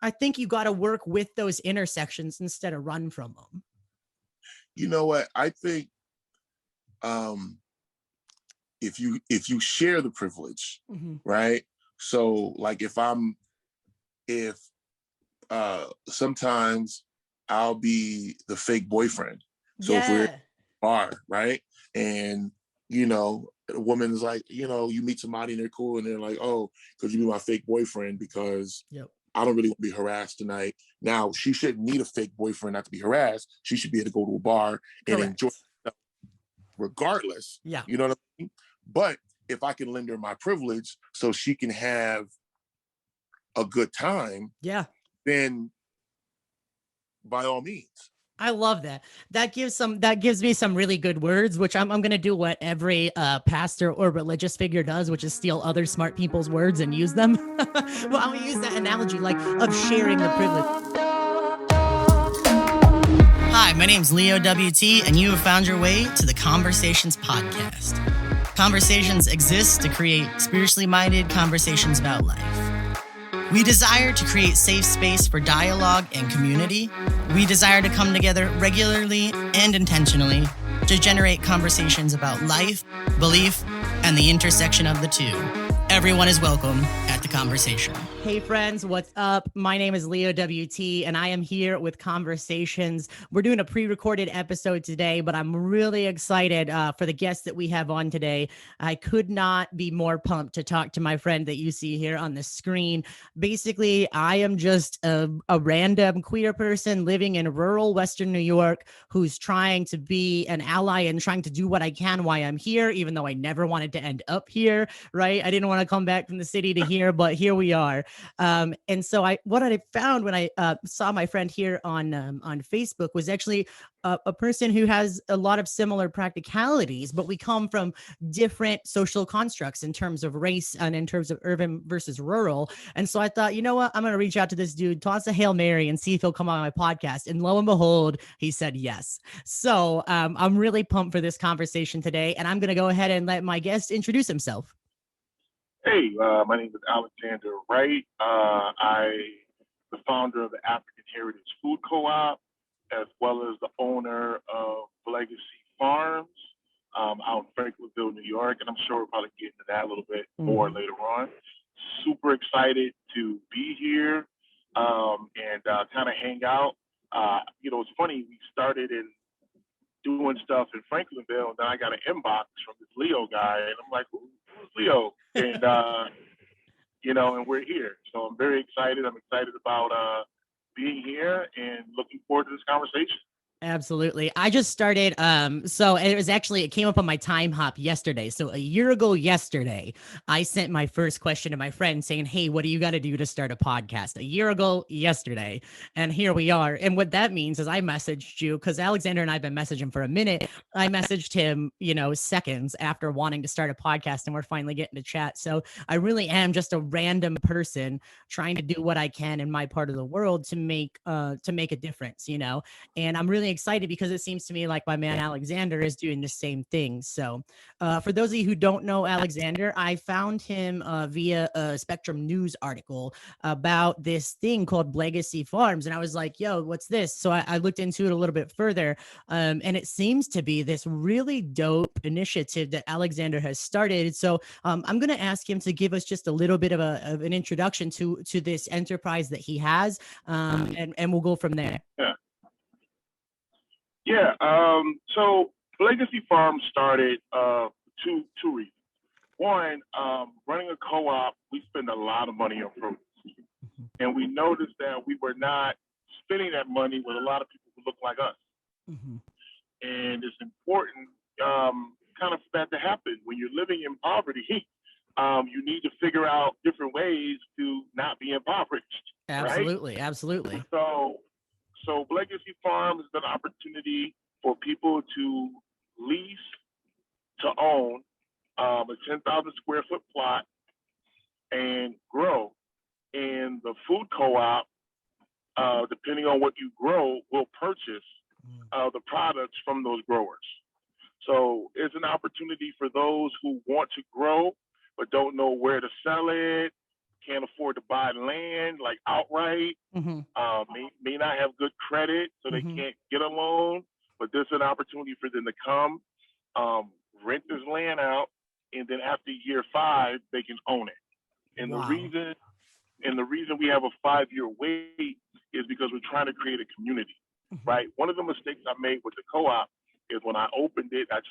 I think you got to work with those intersections instead of run from them. You know what? I think if you share the privilege, right? So like if sometimes I'll be the fake boyfriend. So if we're at a bar, right? And a woman is like, you meet somebody and they're cool and they're like, oh, could you be my fake boyfriend? Because I don't really want to be harassed tonight. Now, she shouldn't need a fake boyfriend not to be harassed. She should be able to go to a bar and enjoy herself regardless. Yeah. You know what I mean? But if I can lend her my privilege so she can have a good time, then by all means. I love that. That gives me some really good words, which I'm going to do what every pastor or religious figure does, which is steal other smart people's words and use them. Well, I'm going to use that analogy of sharing the privilege. Hi, my name's leowt, and you have found your way to the Conversations podcast. Conversations exist to create spiritually minded conversations about life. We desire to create safe space for dialogue and community. We desire to come together regularly and intentionally to generate conversations about life, belief, and the intersection of the two. Everyone is welcome at the conversation. Hey friends, what's up? My name is leowt, and I am here with Conversations. We're doing a pre-recorded episode today, but I'm really excited for the guests that we have on today. I could not be more pumped to talk to my friend that you see here on the screen. Basically, I am just a random queer person living in rural Western New York who's trying to be an ally and trying to do what I can while I'm here, even though I never wanted to end up here, right? I didn't want to come back from the city to here, but here we are. And so what I found when I saw my friend here on Facebook was actually a person who has a lot of similar practicalities, but we come from different social constructs in terms of race and in terms of urban versus rural. And so I thought, you know what, I'm going to reach out to this dude, toss a Hail Mary and see if he'll come on my podcast. And lo and behold, he said yes. So I'm really pumped for this conversation today. And I'm going to go ahead and let my guest introduce himself. Hey, my name is Alexander Wright. I'm the founder of the African Heritage Food Co-op, as well as the owner of Blegacy Farms out in Franklinville, New York. And I'm sure we'll probably get into that a little bit more later on. Super excited to be here and kind of hang out. It's funny, we started in doing stuff in Franklinville, and then I got an inbox from this Leo guy, and I'm like, who's Leo? And, and we're here. So I'm very excited. I'm excited about being here and looking forward to this conversation. Absolutely. I just started. So it came up on my time hop yesterday. So a year ago yesterday, I sent my first question to my friend saying, hey, what do you got to do to start a podcast? A year ago yesterday. And here we are. And what that means is I messaged you because Alexander and I've been messaging for a minute. I messaged him, seconds after wanting to start a podcast, and we're finally getting to chat. So I really am just a random person trying to do what I can in my part of the world to make a difference, and I'm really excited because it seems to me like my man Alexander is doing the same thing. So for those of you who don't know Alexander, I found him via a Spectrum News article about this thing called Blegacy Farms. And I was like, yo, what's this? So I looked into it a little bit further. And it seems to be this really dope initiative that Alexander has started. So I'm going to ask him to give us just a little bit of an introduction to this enterprise that he has. And we'll go from there. Yeah. So Blegacy Farm started two reasons. One, running a co-op, we spend a lot of money on produce. And we noticed that we were not spending that money with a lot of people who look like us. And it's important kind of for that to happen. When you're living in poverty, you need to figure out different ways to not be impoverished. Absolutely. Right? Absolutely. So Blegacy Farm is an opportunity for people to lease to own a 10,000 square foot plot and grow. And the food co-op, depending on what you grow, will purchase the products from those growers. So it's an opportunity for those who want to grow but don't know where to sell it, can't afford to buy land like outright, may not have good credit, so they can't get a loan, but there's an opportunity for them to come, rent this land out, and then after year 5, they can own it. And the reason we have a 5-year wait is because we're trying to create a community, right? One of the mistakes I made with the co-op is when I opened it, it's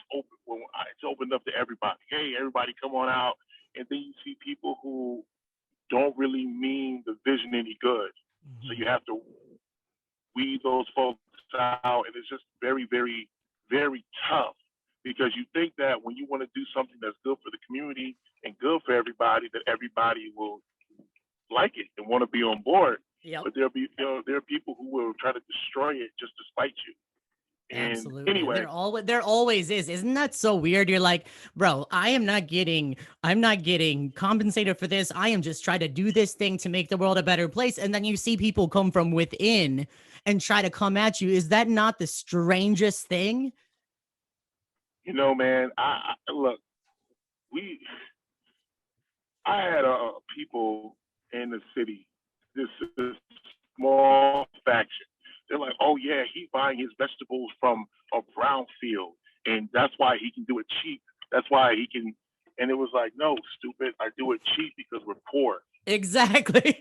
opened up to everybody. Hey, everybody come on out. And then you see people who don't really mean the vision any good. So you have to weed those folks out. And it's just very, very, very tough, because you think that when you want to do something that's good for the community and good for everybody, that everybody will like it and want to be on board. Yep. But there are people who will try to destroy it just to spite you. And absolutely. anyway, there always is. Isn't that so weird? You're like, bro, I'm not getting compensated for this. I am just trying to do this thing to make the world a better place. And then you see people come from within and try to come at you. Is that not the strangest thing? You know, man, I look, I had people in the city, this small faction. They're like, oh yeah, he's buying his vegetables from a brown field, and that's why he can do it cheap. That's why he can. And it was like, no, stupid, I do it cheap because we're poor. Exactly.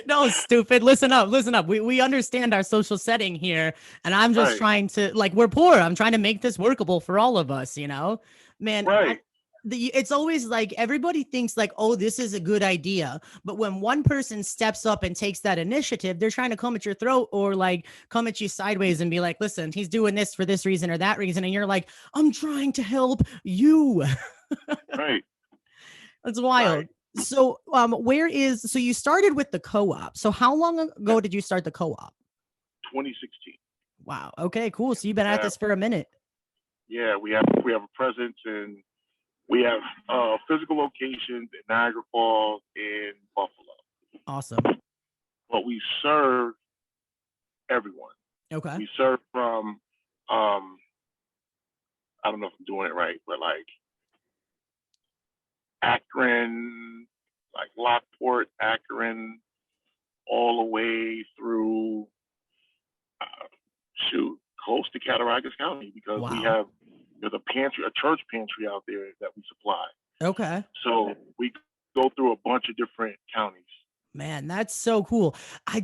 No, stupid. Listen up. We understand our social setting here, and I'm just trying to, like, we're poor. I'm trying to make this workable for all of us, you know, man. Right. It's always like everybody thinks like, oh, this is a good idea. But when one person steps up and takes that initiative, they're trying to come at your throat or like come at you sideways and be like, listen, he's doing this for this reason or that reason. And you're like, I'm trying to help you. Right. That's wild. Right. So so you started with the co-op. So how long ago did you start the co-op? 2016. Wow. Okay, cool. So you've been at this for a minute. Yeah, we have a presence, and we have physical locations in Niagara Falls and Buffalo. Awesome. But we serve everyone. Okay. We serve from I don't know if I'm doing it right, but like Akron, like Lockport, Akron, all the way through close to Cattaraugus County, because there's a church pantry out there that we supply. Okay. So we go through a bunch of different counties. Man, that's so cool. I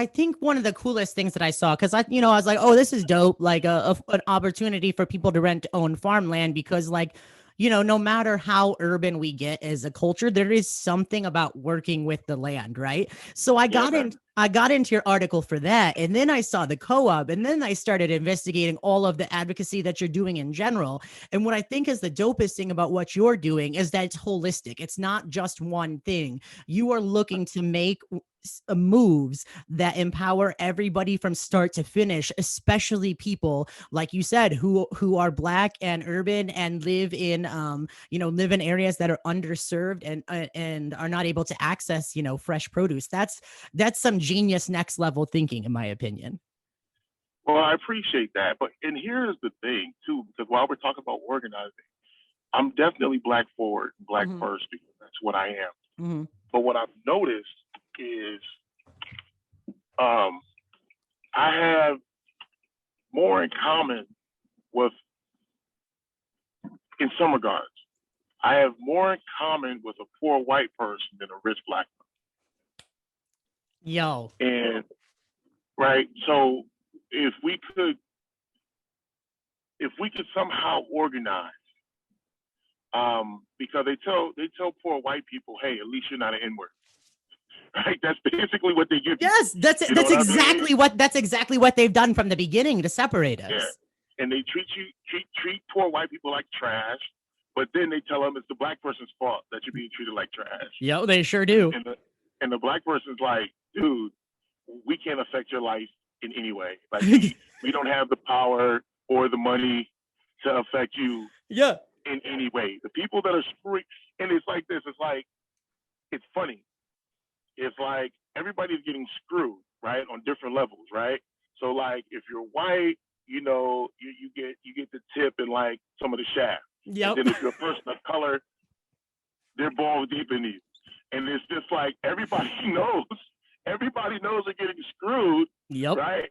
think one of the coolest things that I saw, because I was like, oh, this is dope, like an opportunity for people to rent own farmland, because like, no matter how urban we get as a culture, there is something about working with the land, right? So I got into your article for that, and then I saw the co-op, and then I started investigating all of the advocacy that you're doing in general. And what I think is the dopest thing about what you're doing is that it's holistic. It's not just one thing. You are looking to make moves that empower everybody from start to finish, especially people like you said who are Black and urban and live in areas that are underserved and are not able to access fresh produce. That's some genius next level thinking, in my opinion. Well, I appreciate that, and here's the thing too, because while we're talking about organizing, I'm definitely Black forward, Black first, because that's what I am. But what I've noticed is I have more in common with, in some regards, I have more in common with a poor white person than a rich Black person. Yo. And right, so if we could somehow organize, because they tell poor white people, hey, at least you're not an N-word. Right? That's basically what they give. Yes, that's exactly what they've done from the beginning to separate us. Yeah. And they treat poor white people like trash, but then they tell them it's the Black person's fault that you're being treated like trash. Yo, they sure do. And the Black person's like, dude, we can't affect your life in any way. Like we don't have the power or the money to affect you. Yeah. In any way. The people that are and it's like this. It's like, it's funny. It's like everybody's getting screwed, right, on different levels, right? So like if you're white, you get the tip and like some of the shaft. Yep. And then if you're a person of color, they're balls deep in you. And it's just like everybody knows they're getting screwed, right?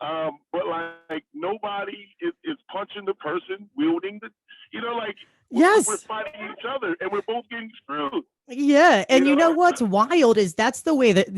But like nobody is punching the person wielding the, like we're fighting each other and we're both getting screwed. Yeah. And you know what's wild is that's the way that,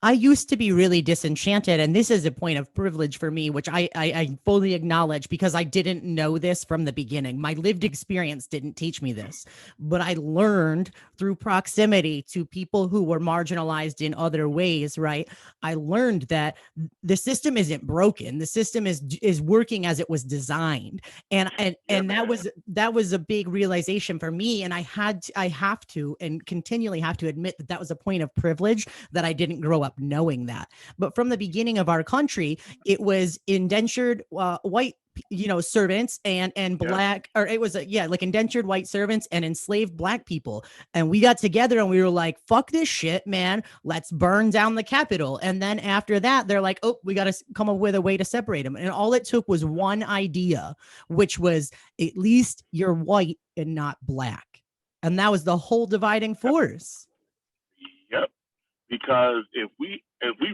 I used to be really disenchanted. And this is a point of privilege for me, which I fully acknowledge because I didn't know this from the beginning. My lived experience didn't teach me this, but I learned through proximity to people who were marginalized in other ways, right? I learned that the system isn't broken. The system is working as it was designed. And that was a big realization for me. And I have to and continually have to admit that was a point of privilege that I didn't grow up knowing that. But from the beginning of our country, it was indentured white servants and black, or it was like indentured white servants and enslaved black people. And we got together and we were like, fuck this shit, man, let's burn down the Capitol. And then after that, they're like, oh, we got to come up with a way to separate them. And all it took was one idea, which was at least you're white and not black. And that was the whole dividing force. Yep. Because if we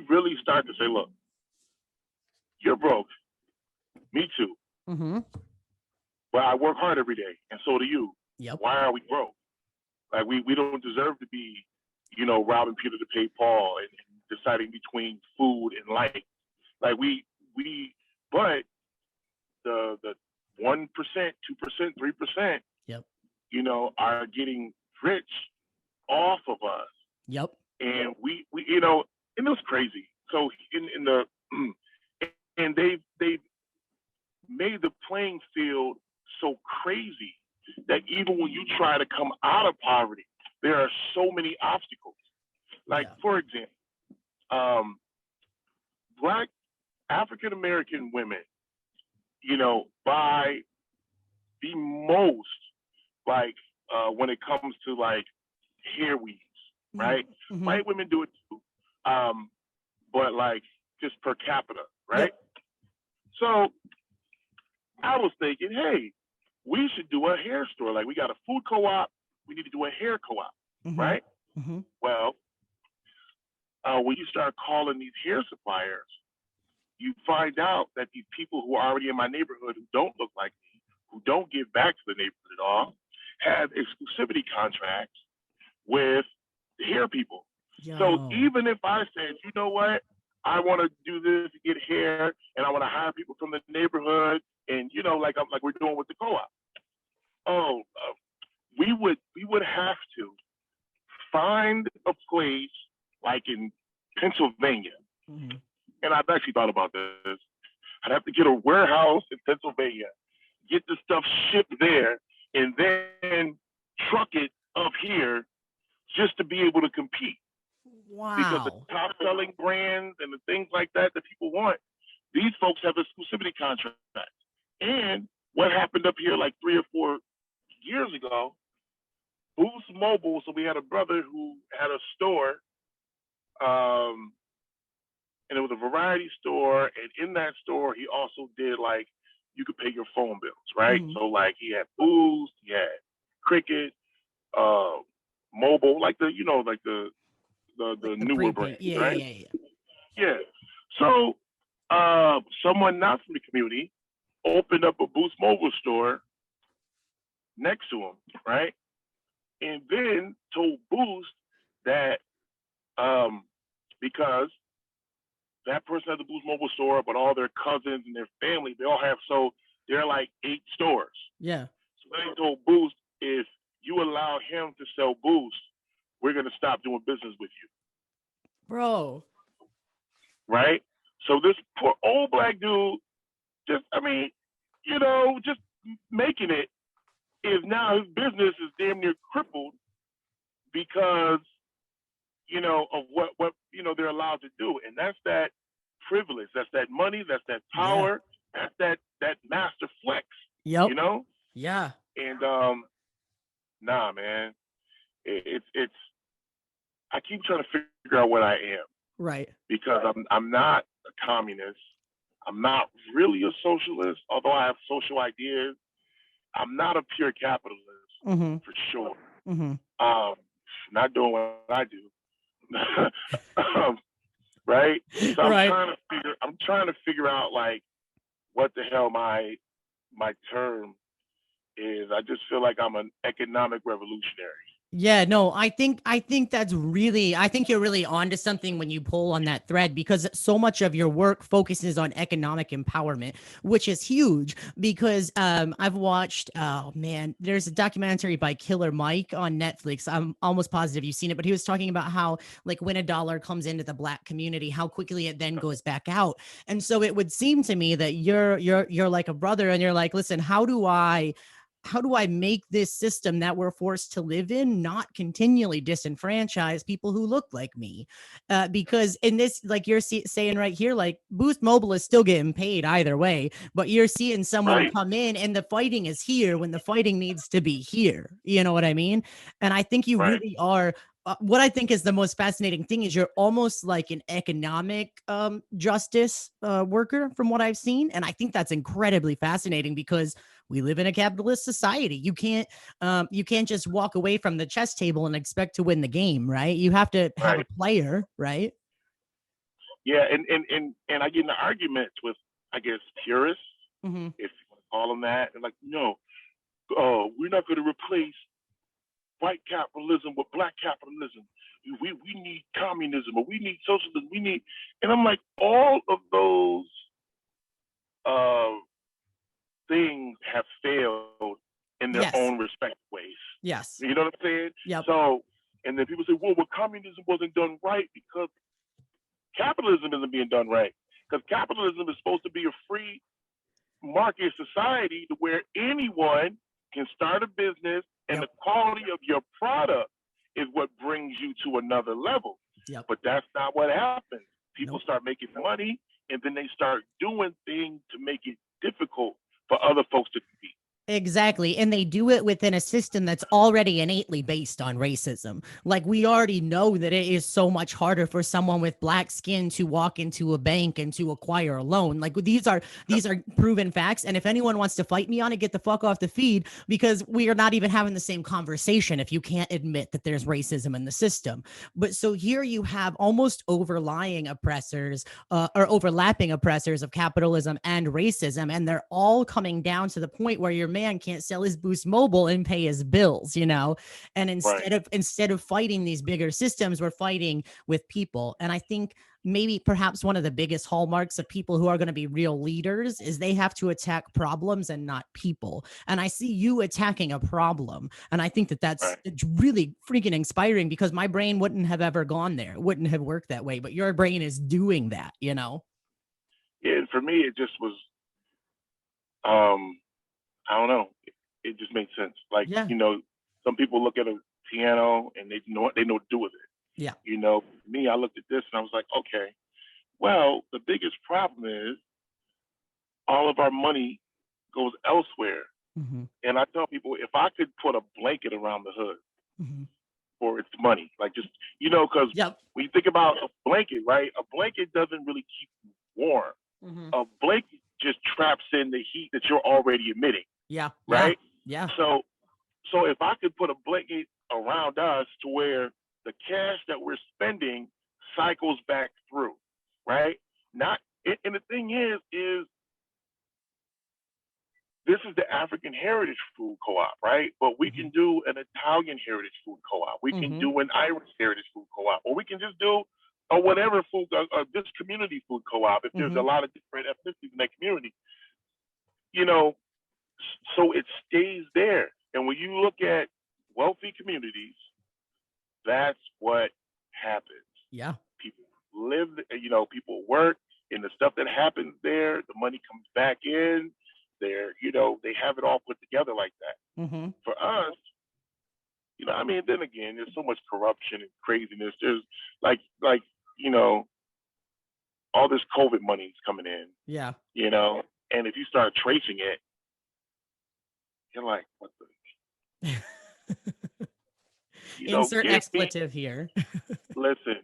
really start to say, look, you're broke, me too. Mm-hmm. But I work hard every day, and so do you. Yep. Why are we broke? Like we don't deserve to be, robbing Peter to pay Paul and deciding between food and life. Like but the 1%, 2%, 3%. Yep. Are getting rich off of us. Yep. And we and it was crazy. So in the and they've made the playing field so crazy that even when you try to come out of poverty, there are so many obstacles. Like for example, Black African American women, buy the most, like when it comes to like hair weaves, right? Mm-hmm. White women do it too, but like just per capita, right? Yep. So I was thinking, hey, we should do a hair store. Like we got a food co-op, we need to do a hair co-op, mm-hmm. right? Mm-hmm. Well, when you start calling these hair suppliers, you find out that these people who are already in my neighborhood who don't look like me, who don't give back to the neighborhood at all, have exclusivity contracts with the hair people. Yo. So even if I said, you know what, I want to do this to get hair, and I want to hire people from the neighborhood, and like we're doing with the co-op. We would have to find a place like in Pennsylvania, mm-hmm. and I've actually thought about this. I'd have to get a warehouse in Pennsylvania, get the stuff shipped there, and then truck it up here just to be able to compete. Wow. Because the top selling brands and the things like that people want, these folks have exclusivity contracts. And what happened up here like 3 or 4 years ago, Boost Mobile, so we had a brother who had a store, and it was a variety store, and in that store, he also did like, you could pay your phone bills, right? Mm-hmm. So like he had Boost, he had Cricket, Mobile, like the newer brand, right? Yeah. So someone not from the community opened up a Boost Mobile store next to him, right? And then told Boost that because that person has a Boost Mobile store, but all their cousins and their family, they're like 8 stores. Yeah. So they told Boost, if you allow him to sell Boost, we're going to stop doing business with you. Bro. Right? So this poor old Black dude, just making it, is now his business is damn near crippled because, of what they're allowed to do. And that's that privilege. That's that money. That's that power. Yeah. That's that master flex. Yep. Yeah. And, nah, man, it's, I keep trying to figure out what I am. Right. Because I'm not a communist. I'm not really a socialist, although I have social ideas. I'm not a pure capitalist, mm-hmm. for sure. Mm-hmm. not doing what I do. Right? So Right. I'm trying to figure out like what the hell my term is. I just feel like I'm an economic revolutionary. Yeah, no, I think that's really, I think you're really onto something when you pull on that thread, because so much of your work focuses on economic empowerment, which is huge. Because I've watched, oh man, there's a documentary by Killer Mike on Netflix. I'm almost positive you've seen it, but he was talking about how like when a dollar comes into the Black community, how quickly it then goes back out. And so it would seem to me that you're like a brother, and you're like, listen, how do I make this system that we're forced to live in not continually disenfranchise people who look like me? Because in this, like you're saying right here, like Boost Mobile is still getting paid either way, but you're seeing someone Right. come in and the fighting is here when the fighting needs to be here. You know what I mean? And I think you Right. really are. What I think is the most fascinating thing is you're almost like an economic justice worker from what I've seen. And I think that's incredibly fascinating because we live in a capitalist society. You can't just walk away from the chess table and expect to win the game, right? You have to have a Right. player, right? Yeah, and I get into arguments with, I guess, purists, Mm-hmm. if you want to call them that. And like, no, we're not going to replace white capitalism with black capitalism. We need communism, or we need socialism. We need, and I'm like, all of those uh, things have failed in their Yes. own respective ways. Yes. You know what I'm saying? Yep. So, and then people say, well, communism wasn't done right because capitalism isn't being done right. Because capitalism is supposed to be a free market society to where anyone can start a business, and Yep. the quality of your product is what brings you to another level. Yep. But that's not what happens. People Nope. start making money, and then they start doing things to make it difficult for other folks to compete. Exactly. And they do it within a system that's already innately based on racism. Like we already know that it is so much harder for someone with Black skin to walk into a bank and to acquire a loan. Like these are proven facts. And if anyone wants to fight me on it, get the fuck off the feed, because we are not even having the same conversation if you can't admit that there's racism in the system. But so here you have almost overlying oppressors or overlapping oppressors of capitalism and racism, and they're all coming down to the point where your man can't sell his Boost Mobile and pay his bills, you know. And instead of fighting these bigger systems, we're fighting with people. And I think maybe perhaps one of the biggest hallmarks of people who are going to be real leaders is they have to attack problems and not people. And I see you attacking a problem, and I think that that's really freaking inspiring, because my brain wouldn't have ever gone there, wouldn't have worked that way, but your brain is doing that, you know. Yeah, and for me, it just was, I don't know, it just made sense. Like, Yeah. you know, some people look at a piano and they know what to do with it. Yeah. You know, me, I looked at this and I was like, okay, well, the biggest problem is all of our money goes elsewhere. Mm-hmm. And I tell people, if I could put a blanket around the hood Mm-hmm. for its money, like just, you know, because Yep. when you think about a blanket, right? A blanket doesn't really keep you warm. Mm-hmm. A blanket just traps in the heat that you're already emitting. Yeah. Right? Yeah. So if I could put a blanket around us to where the cash that we're spending cycles back through, right? Not, and the thing is this is the African Heritage Food Co-op, right? But we can do an Italian Heritage Food Co-op. We can do an Irish Heritage Food Co-op, or we can just do a whatever food, this community food co-op, if there's a lot of different ethnicities in that community. You know, so it stays there. And when you look at wealthy communities, that's what happens. Yeah. People live, you know, people work, and the stuff that happens there, the money comes back in. They're, you know, they have it all put together like that. Mm-hmm. For us, you know, I mean, then again, there's so much corruption and craziness. There's like, you know, all this COVID money is coming in. Yeah. You know, and if you start tracing it, you're like, what the? Insert expletive here. Listen,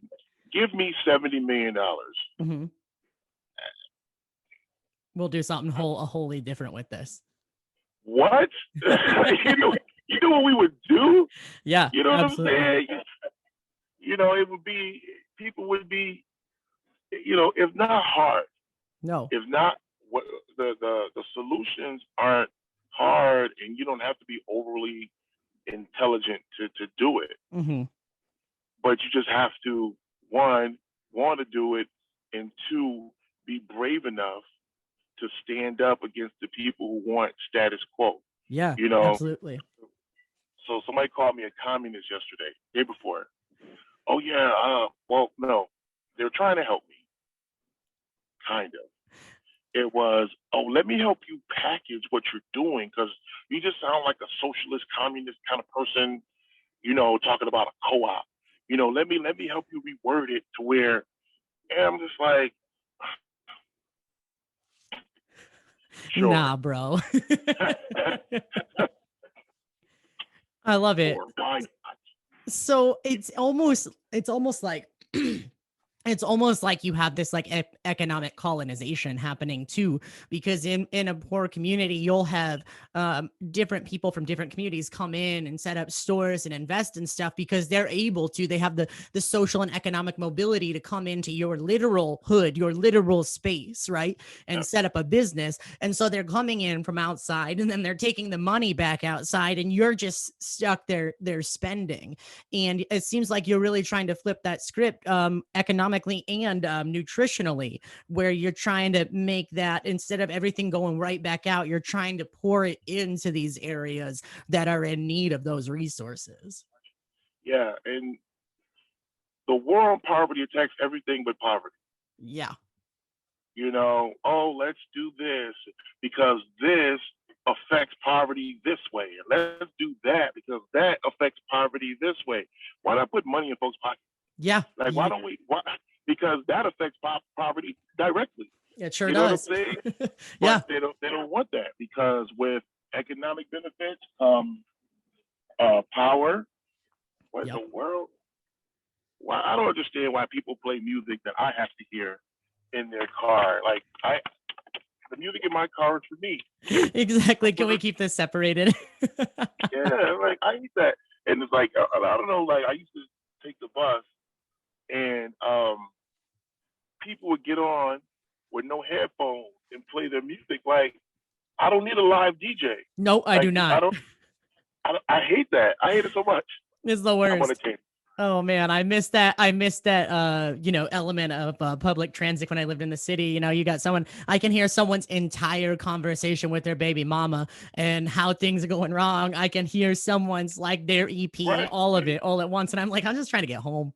give me $70 million. Mm-hmm. We'll do something wholly different with this. What? You know, you know what we would do? Yeah, You know what absolutely. I'm saying? It would be, people would be, if not hard, No. if not, what the solutions aren't hard, and you don't have to be overly intelligent to do it. Mm-hmm. But you just have to, one, want to do it, and two, be brave enough to stand up against the people who want status quo. Yeah, absolutely. So somebody called me a communist yesterday, day before. Oh yeah, well no, they were trying to help me, kind of. It was, oh, let me help you package what you're doing, because you just sound like a socialist, communist kind of person, talking about a co-op. Let me help you reword it to where, and I'm just like, sure. Nah, bro. I love it. So it's almost like it's almost like you have this like economic colonization happening too, because in a poor community, you'll have different people from different communities come in and set up stores and invest in stuff because they're able to. They have the social and economic mobility to come into your literal hood, your literal space, right, and set up a business. And so they're coming in from outside, and then they're taking the money back outside, and you're just stuck there. They're spending, and it seems like you're really trying to flip that script economically and nutritionally, where you're trying to make that, instead of everything going right back out, you're trying to pour it into these areas that are in need of those resources. Yeah, and the war on poverty attacks everything but poverty. Yeah. Oh, let's do this because this affects poverty this way, and let's do that because that affects poverty this way. Why not put money in folks' pockets? Yeah. Like, why don't we? Why? Because that affects poverty directly. It sure does. What I'm saying? Yeah. But they don't want that, because with economic benefits, power. What in the world? Why? I don't understand why people play music that I have to hear in their car. Like, the music in my car is for me. Exactly. Can we keep this separated? Yeah, like, I need that. And it's like, I don't know, like, I used to take the bus, and people would get on with no headphones and play their music. Like, I don't need a live DJ. No, I do not. I hate that. I hate it so much. It's the worst. I want to change. Oh man, I missed that. Element of public transit when I lived in the city. You got someone, I can hear someone's entire conversation with their baby mama and how things are going wrong. I can hear someone's like their EP, right, all of it all at once. And I'm like, I'm just trying to get home.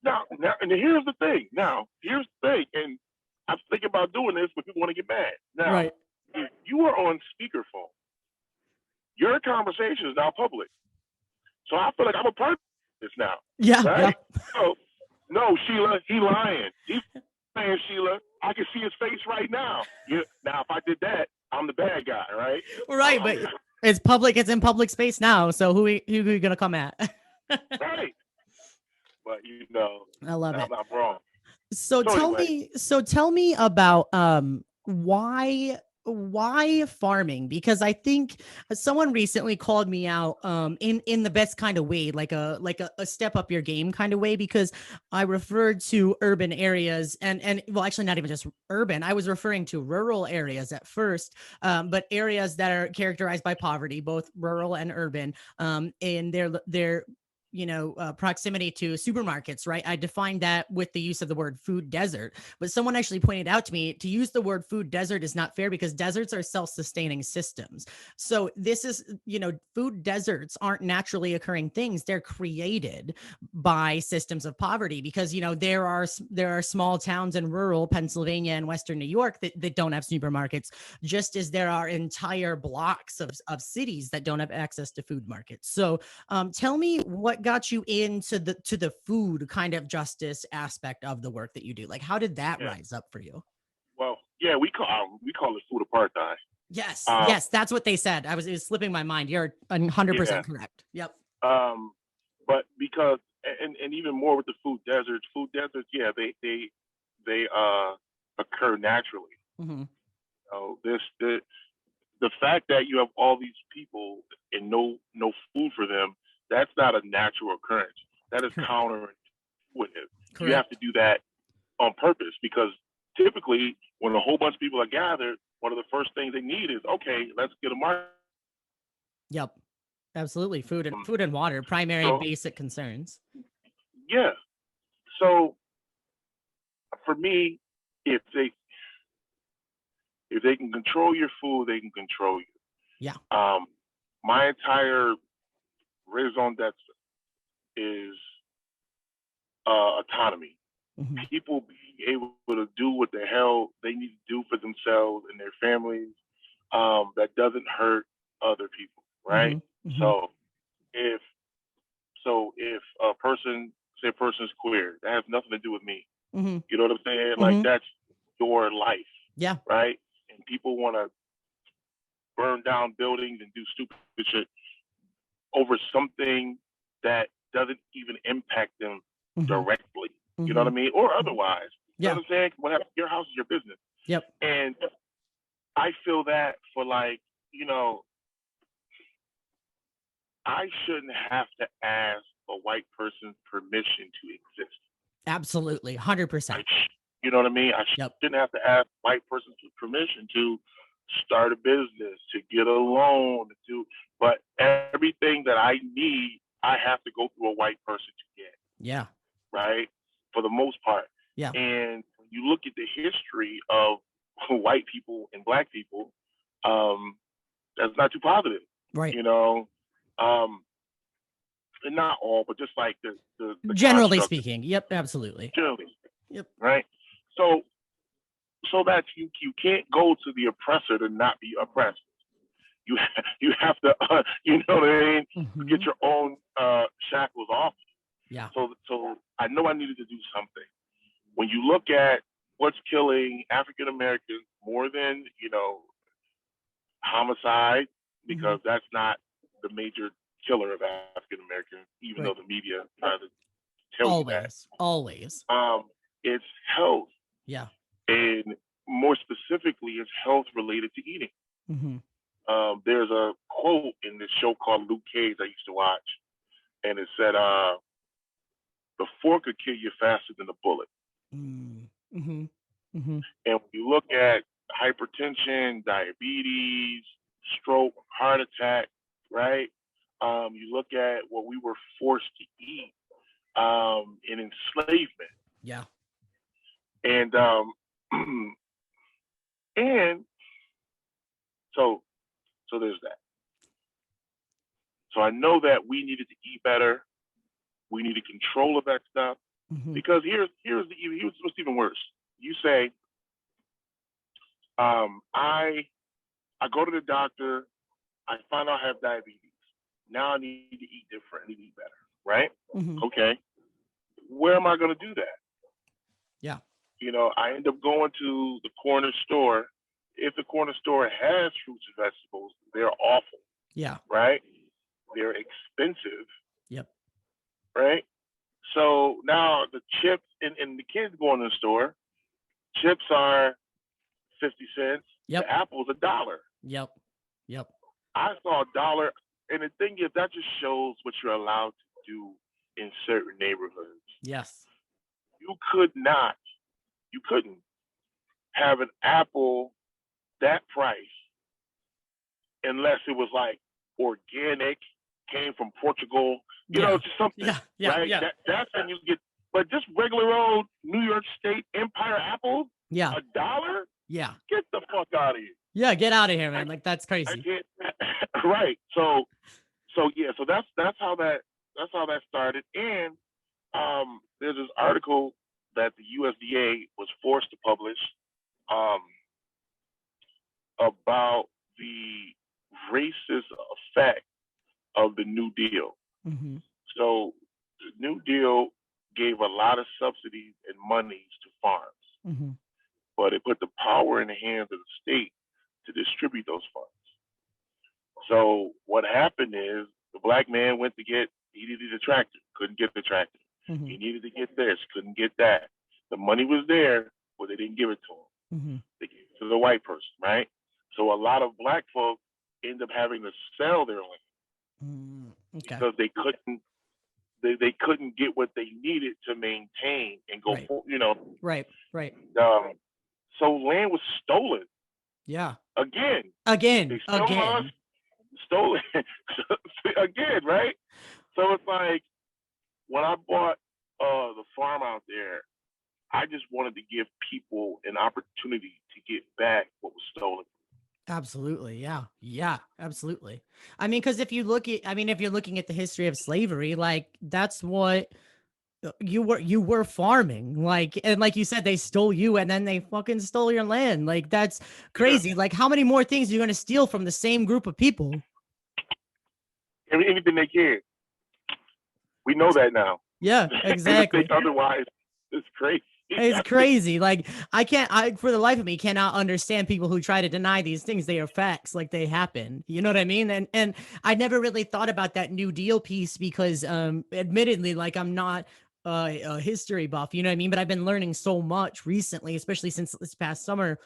now, and here's the thing. And I'm thinking about doing this, but people want to get mad. Now, right, if you are on speakerphone, your conversation is now public. So I feel like I'm a part of this now. Yeah. Right? Yeah. So, no, Sheila, he lying. He's saying, Sheila, I can see his face right now. Now, if I did that, I'm the bad guy, right? Right, but it's public. It's in public space now. So who are you gonna come at? Right. But I love it. I'm not wrong. So tell me about why farming? Because I think someone recently called me out in the best kind of way, like a step up your game kind of way, because I referred to urban areas and well, actually not even just urban. I was referring to rural areas at first, but areas that are characterized by poverty, both rural and urban, in their proximity to supermarkets, right? I defined that with the use of the word food desert, but someone actually pointed out to me to use the word food desert is not fair because deserts are self-sustaining systems. So this is, food deserts aren't naturally occurring things. They're created by systems of poverty because, there are small towns in rural Pennsylvania and Western New York that don't have supermarkets, just as there are entire blocks of cities that don't have access to food markets. So tell me what got you into the food kind of justice aspect of the work that you do. Like, how did that rise up for you? Well, yeah, we call it food apartheid. Yes, yes, that's what they said. It was slipping my mind. You're 100% correct. Yep. But because and even more with the food deserts, yeah, they occur naturally. Mm-hmm. The the fact that you have all these people and no food for them, that's not a natural occurrence. That is counterintuitive. You have to do that on purpose, because typically when a whole bunch of people are gathered, one of the first things they need is, okay, let's get a market. Yep, absolutely. Food and water, primary basic concerns. Yeah. So for me, if they can control your food, they can control you. Yeah. My entire raison d'etre is autonomy. Mm-hmm. People being able to do what the hell they need to do for themselves and their families, that doesn't hurt other people, right? Mm-hmm. Mm-hmm. So if a person is queer, that has nothing to do with me. Mm-hmm. You know what I'm saying? Mm-hmm. Like, that's your life. Yeah. Right? And people want to burn down buildings and do stupid shit over something that doesn't even impact them mm-hmm. directly. Mm-hmm. You know what I mean? Or otherwise. You know what I'm saying? Whatever, your house is your business. Yep. And I feel that for, like, you know, I shouldn't have to ask a white person's permission to exist. Absolutely. 100%. You know what I mean? I shouldn't have to ask a white person's permission to start a business, to get a loan, but everything that I need, I have to go through a white person to get. Yeah. Right? For the most part. Yeah. And when you look at the history of white people and black people, that's not too positive. Right. You know? And not all, but just like the generally speaking. Yep, absolutely. Generally. Yep. Right? So that you can't go to the oppressor to not be oppressed. You have to, you know what I mean? Mm-hmm. Get your own shackles off. Yeah. So I know I needed to do something. When you look at what's killing African Americans more than, you know, homicide, because mm-hmm. that's not the major killer of African Americans, even though the media tries to tell you that. Always. It's health. Yeah. And more specifically, it's health related to eating. Mm-hmm. There's a quote in this show called Luke Cage I used to watch, and it said, the fork could kill you faster than a bullet. Mm-hmm. Mm-hmm. And when you look at hypertension, diabetes, stroke, heart attack, right? You look at what we were forced to eat in enslavement. Yeah. And and so there's that. So I know that we needed to eat better. We needed control of that stuff. Mm-hmm. Because here's what's even worse. You say, I go to the doctor, I find out I have diabetes. Now I need to eat different. I need to eat better, right? Mm-hmm. Okay. Where am I going to do that? Yeah. You know, I end up going to the corner store. If the corner store has fruits and vegetables, they're awful. Yeah. Right? They're expensive. Yep. Right? So now the chips, and the kids go in the store, chips are 50 cents. Yep. The apple's $1. Yep. Yep. I saw $1. And the thing is, that just shows what you're allowed to do in certain neighborhoods. Yes. You couldn't have an apple that price unless it was like organic, came from Portugal, you know, just something. Yeah. Right? Yeah. That's when you get, but just regular old New York State Empire apples, $1? Yeah. Get the fuck out of here. Yeah, get out of here, man. Like, that's crazy. Right. So that's how that started. And there's this article that the USDA was forced to publish about the racist effect of the New Deal. Mm-hmm. So the New Deal gave a lot of subsidies and monies to farms, mm-hmm. but it put the power in the hands of the state to distribute those funds. So what happened is the black man he needed a tractor, couldn't get the tractor. Mm-hmm. He needed to get this, couldn't get that. The money was there, but they didn't give it to him. Mm-hmm. They gave it to the white person, right? So a lot of black folks end up having to sell their land because they couldn't get what they needed to maintain and go for, Right. So land was stolen. Yeah. Again. They stole it again, right? So it's like when I bought the farm out there, I just wanted to give people an opportunity to get back what was stolen. Absolutely. Yeah, absolutely. I mean, because if you're looking at the history of slavery, like that's what you were farming, like, and like you said, they stole you and then they fucking stole your land. Like, that's crazy. Yeah. Like, how many more things are you going to steal from the same group of people? Anything they can. We know that now. Yeah, exactly. Otherwise, it's crazy. It's crazy. Like, I for the life of me cannot understand people who try to deny these things. They are facts, like they happen. You know what I mean? And I never really thought about that New Deal piece because admittedly, like, I'm not a history buff, you know what I mean? But I've been learning so much recently, especially since this past summer,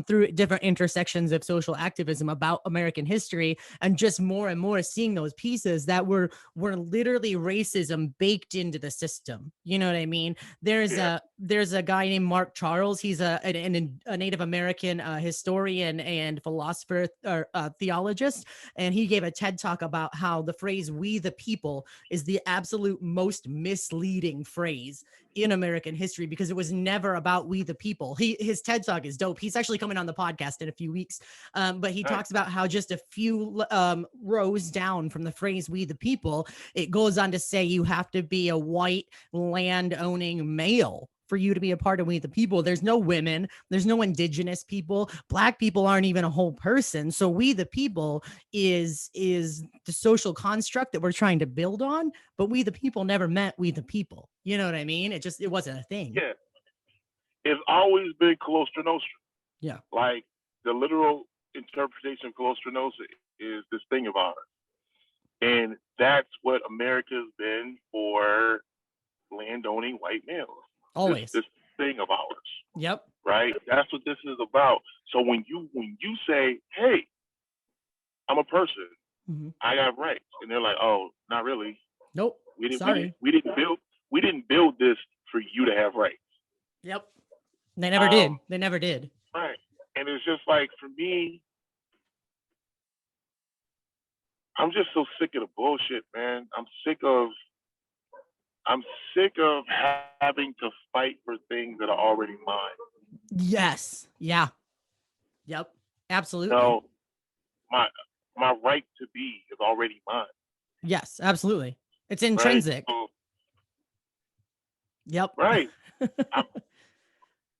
through different intersections of social activism about American history, and just more and more seeing those pieces that were literally racism baked into the system. You know what I mean? There's a guy named Mark Charles. He's a Native American historian and philosopher or theologist, and he gave a TED talk about how the phrase "we the people" is the absolute most misleading phrase in American history, because it was never about we the people. His TED talk is dope. He's actually coming on the podcast in a few weeks. But he talks about how just a few rows down from the phrase we the people, it goes on to say you have to be a white land owning male for you to be a part of we the people. There's no women, there's no indigenous people, black people aren't even a whole person. So we the people is the social construct that we're trying to build on, but we the people never meant we the people. You know what I mean? It wasn't a thing. Yeah. It's always been Colostra Nostra. Yeah. Like, the literal interpretation of Colostra Nostra is this thing of ours. And that's what America's been for landowning white males. Always. This thing of ours. Yep. Right? That's what this is about. So when you say, hey, I'm a person, I got rights, and they're like, oh, not really. Nope. We didn't build this for you to have rights. Yep. They never did. They never did. Right. And it's just like, for me, I'm just so sick of the bullshit, man. I'm sick of having to fight for things that are already mine. Yes. Yeah. Yep. Absolutely. So my right to be is already mine. Yes, absolutely. It's intrinsic. Right? So, yep. Right.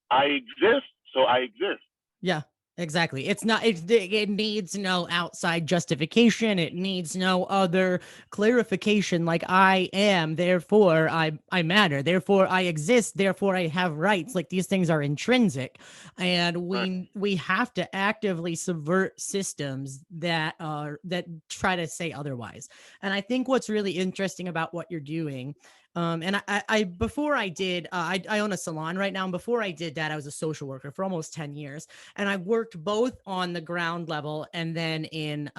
I exist, so I exist. Yeah, exactly. It's not, it needs no outside justification. It needs no other clarification. Like, I am, therefore I matter, therefore I exist, therefore I have rights. Like, these things are intrinsic, and we have to actively subvert systems that try to say otherwise. And I think what's really interesting about what you're doing, and I before I did, I own a salon right now. And before I did that, I was a social worker for almost 10 years. And I worked both on the ground level and then in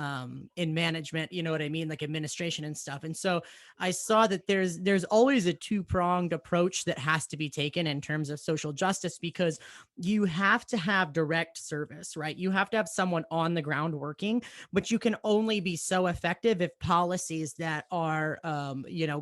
management, you know what I mean? Like administration and stuff. And so I saw that there's always a two-pronged approach that has to be taken in terms of social justice, because you have to have direct service, right? You have to have someone on the ground working, but you can only be so effective if policies that are,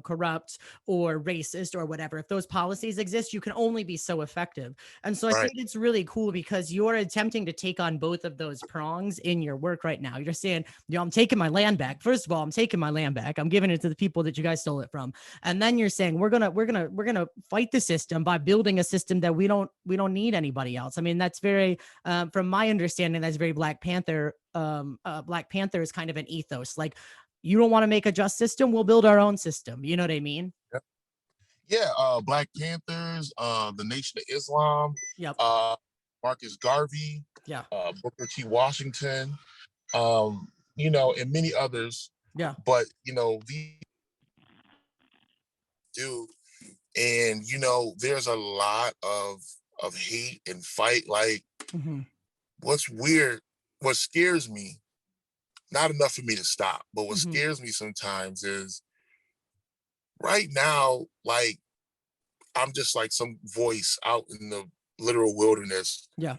corrupt or racist or whatever, if those policies exist, you can only be so effective. And so I think it's really cool because you're attempting to take on both of those prongs in your work right now. You're saying, I'm taking my land back. First of all, I'm taking my land back. I'm giving it to the people that you guys stole it from. And then you're saying we're gonna fight the system by building a system that we don't need anybody else. I mean, that's very, from my understanding, that's very Black Panther. Black Panther is kind of an ethos. Like, you don't want to make a just system, we'll build our own system. You know what I mean? Yep. Yeah, Black Panthers, the Nation of Islam, yep. Marcus Garvey, yeah, Booker T. Washington, and many others. Yeah. But these do, and there's a lot of hate and fight. Like, what's weird what scares me, not enough for me to stop, but what Mhm. scares me sometimes is right now, like, I'm just like some voice out in the literal wilderness, Yeah.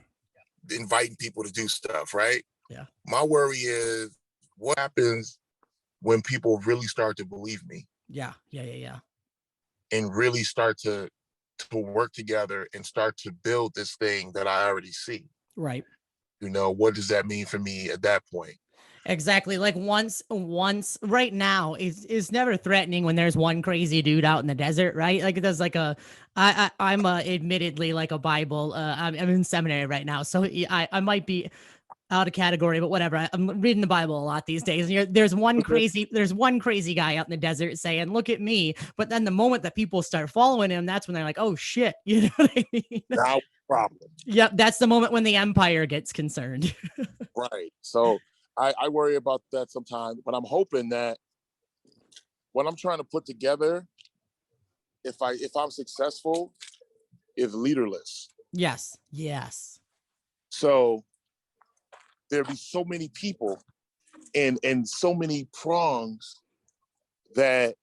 inviting people to do stuff, right? Yeah. My worry is what happens when people really start to believe me Yeah. Yeah. Yeah. Yeah. and really start to work together and start to build this thing that I already see. Right. You know, what does that mean for me at that point? Exactly. Like once right now is never threatening when there's one crazy dude out in the desert, right? Like there's like I'm admittedly like a Bible. I'm in seminary right now, so I might be out of category, but whatever. I'm reading the Bible a lot these days. And there's one crazy guy out in the desert saying, "Look at me." But then the moment that people start following him, that's when they're like, "Oh shit," you know what I mean? Now, problem. Yep, that's the moment when the empire gets concerned. Right. So I worry about that sometimes, but I'm hoping that what I'm trying to put together, if I'm successful, is leaderless. Yes. Yes. So there'll be so many people and so many prongs that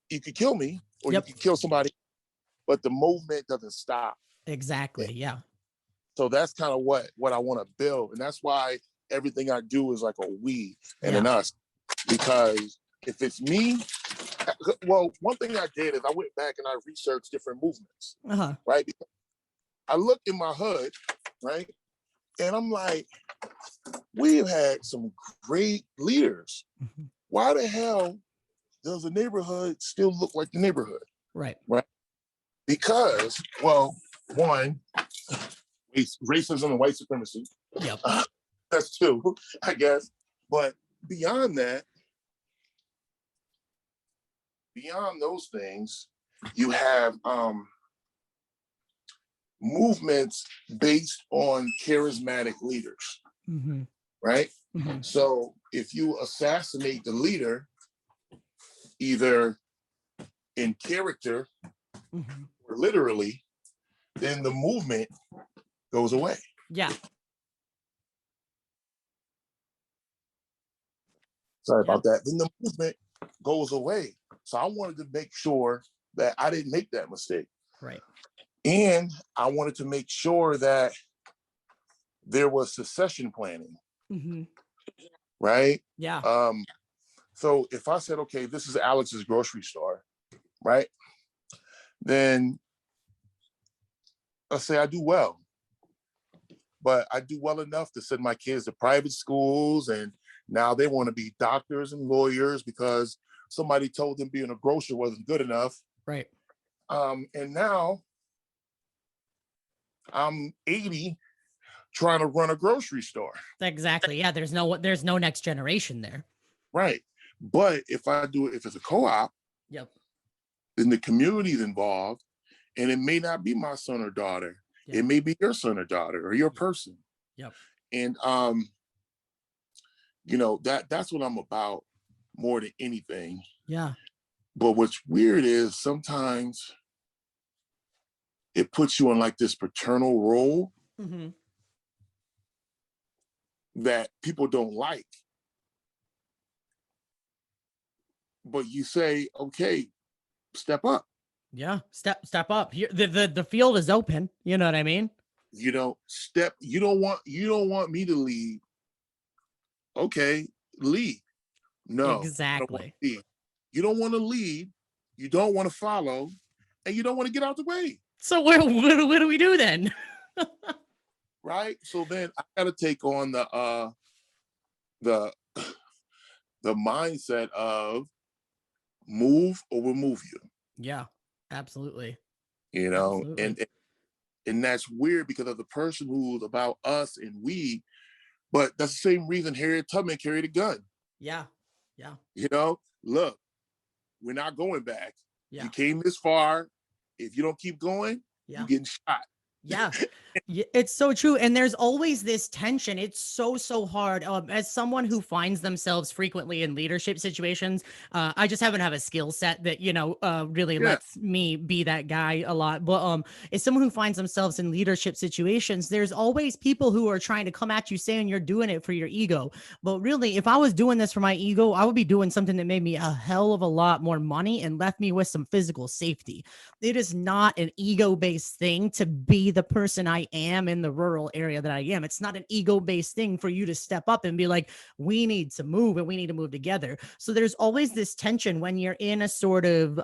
you could kill me or Yep. you could kill somebody, but the movement doesn't stop. Exactly. Yeah. So that's kind of what I want to build. And that's why everything I do is like a we and Yeah. an us. Because if it's me, well, one thing I did is I went back and I researched different movements, Uh-huh. right? Because I looked in my hood, right? And I'm like, we've had some great leaders. Mm-hmm. Why the hell does the neighborhood still look like the neighborhood? Right. Right? Because, well, one, racism and white supremacy. Yep. That's two, I guess. But beyond that, beyond those things, you have movements based on charismatic leaders, Mm-hmm. right? Mm-hmm. So if you assassinate the leader, either in character Mm-hmm. or literally, then the movement goes away. Yeah. Sorry about that. Then the movement goes away. So I wanted to make sure that I didn't make that mistake. Right. And I wanted to make sure that there was succession planning, Mm-hmm. right? Yeah. So if I said, okay, this is Alex's grocery store, right? Then let's say I do well, but I do well enough to send my kids to private schools, and now they want to be doctors and lawyers because somebody told them being a grocer wasn't good enough. Right. And now I'm 80 trying to run a grocery store. Exactly. Yeah. There's no next generation there. Right. But if I do it, if it's a co-op, Yep. then the community is involved, and it may not be my son or daughter. Yep. It may be your son or daughter or your person. Yep. And you know, that's what I'm about more than anything. Yeah. But what's weird is sometimes it puts you in like this paternal role Mm-hmm. that people don't like. But you say, okay, step up. Yeah. Step up. Here the field is open. You know what I mean? You know, you don't want me to lead. Okay, lead. No. Exactly. You don't want to lead, you don't want to follow, and you don't want to get out the way. So what do we do then? Right? So then I gotta take on the mindset of move or we'll move you. Yeah, absolutely. You know, Absolutely. and that's weird because of the person who's about us and we, but that's the same reason Harriet Tubman carried a gun. Yeah. Yeah. You know, look, we're not going back. Yeah. You came this far. If you don't keep going, Yeah. you're getting shot. Yeah. Yeah, it's so true. And there's always this tension. It's so hard. As someone who finds themselves frequently in leadership situations, I just haven't have a skill set that, really Yeah. lets me be that guy a lot. But as someone who finds themselves in leadership situations, there's always people who are trying to come at you saying you're doing it for your ego. But really, if I was doing this for my ego, I would be doing something that made me a hell of a lot more money and left me with some physical safety. It is not an ego-based thing to be the person I am in the rural area that I am. It's not an ego-based thing for you to step up and be like, we need to move and we need to move together. So there's always this tension when you're in a sort of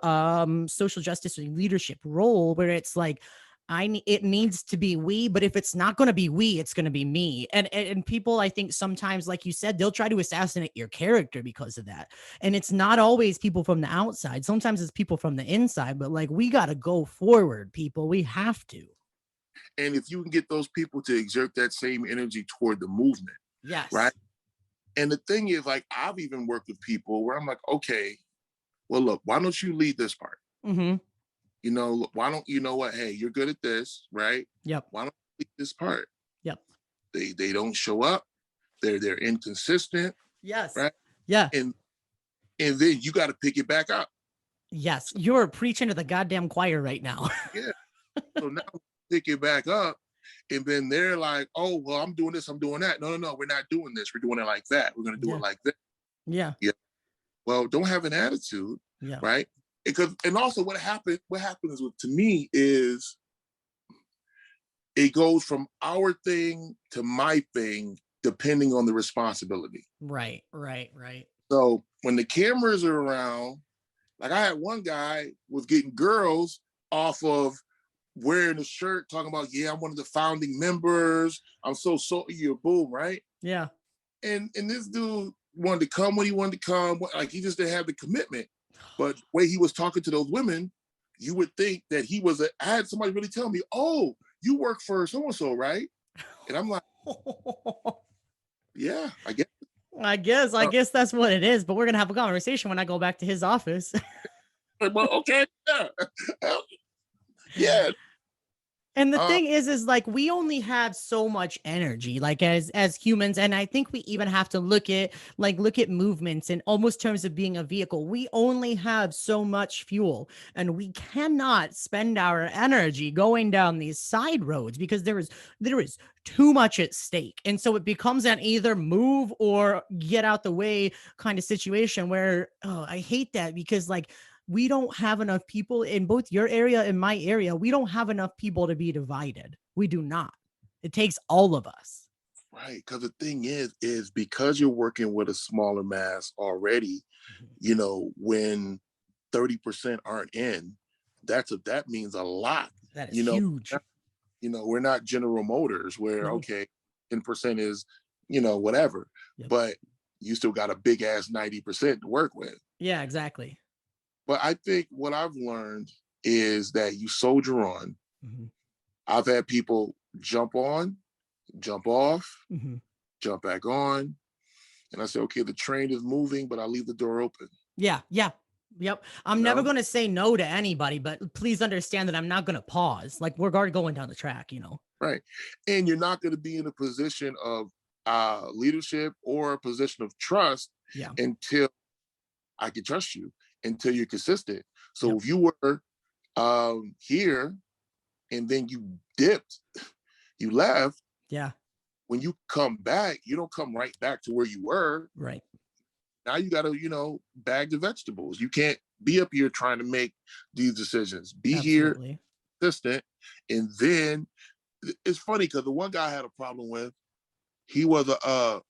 social justice or leadership role where it's like, it needs to be we, but if it's not going to be we, it's going to be me. And people, I think sometimes, like you said, they'll try to assassinate your character because of that. And it's not always people from the outside. Sometimes it's people from the inside, but like, we got to go forward, people. We have to. And if you can get those people to exert that same energy toward the movement, Yes. right? And the thing is, like, I've even worked with people where I'm like, okay, well, look, why don't you lead this part? Mm-hmm. Why don't you know what? Hey, you're good at this, right? Yep. Why don't you lead this part? Yep. They don't show up. They're inconsistent. Yes. Right. Yeah. And then you got to pick it back up. Yes. You're preaching to the goddamn choir right now. Yeah. So now pick it back up. And then they're like, oh, well, I'm doing this, I'm doing that. No, we're not doing this. We're doing it like that. We're going to do it like that. Yeah. Yeah. Well, don't have an attitude. Yeah. Right. And also what happens to me is it goes from our thing to my thing, depending on the responsibility. Right. So when the cameras are around, like I had one guy was getting girls off of wearing a shirt talking about, yeah, I'm one of the founding members. I'm so you're boom, right? Yeah. And this dude wanted to come when he wanted to come. Like he just didn't have the commitment. But the way he was talking to those women, you would think that I had somebody really tell me, oh, you work for so-and-so, right? And I'm like, yeah, I guess that's what it is. But we're going to have a conversation when I go back to his office. Well, okay, yeah. Yeah. And the thing is like, we only have so much energy, like as humans. And I think we even have to look at movements in almost terms of being a vehicle. We only have so much fuel, and we cannot spend our energy going down these side roads because there is too much at stake. And so it becomes an either move or get out the way kind of situation where, I hate that because like, we don't have enough people in both your area and my area. We don't have enough people to be divided. We do not. It takes all of us. Right. Because the thing is because you're working with a smaller mass already, when 30% aren't in, that means a lot. That is huge. We're not General Motors where, okay, 10% is, whatever, but you still got a big ass 90% to work with. Yeah, exactly. But I think what I've learned is that you soldier on. Mm-hmm. I've had people jump on, jump off, mm-hmm. jump back on. And I say, okay, the train is moving, but I leave the door open. Yeah. Yep. I'm never going to say no to anybody, but please understand that I'm not going to pause. Like we're going down the track, Right. And you're not going to be in a position of leadership or a position of trust until I can trust you. Until you're consistent. So if you were here and then you dipped, you left. Yeah. When you come back, you don't come right back to where you were. Right. Now you got to, bag the vegetables. You can't be up here trying to make these decisions. Be here, consistent. And then it's funny because the one guy I had a problem with, he was a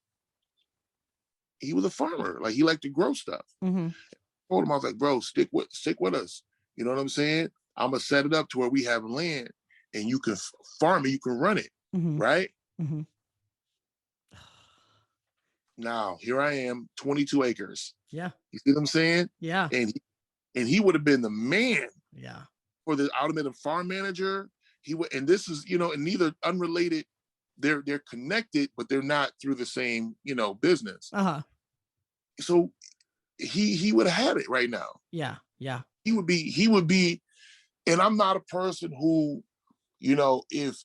farmer. Like he liked to grow stuff. Mm-hmm. Told him, I was like, bro, stick with us. You know what I'm saying? I'm gonna set it up to where we have land and you can farm it, you can run it, mm-hmm. right? Mm-hmm. Now here I am, 22 acres. Yeah. You see what I'm saying? Yeah. And he would have been the man. Yeah. For the automated farm manager. He would, and this is, and neither unrelated. They're connected, but they're not through the same, business. Uh-huh. So he would have had it right now. Yeah. He would be, and I'm not a person who, if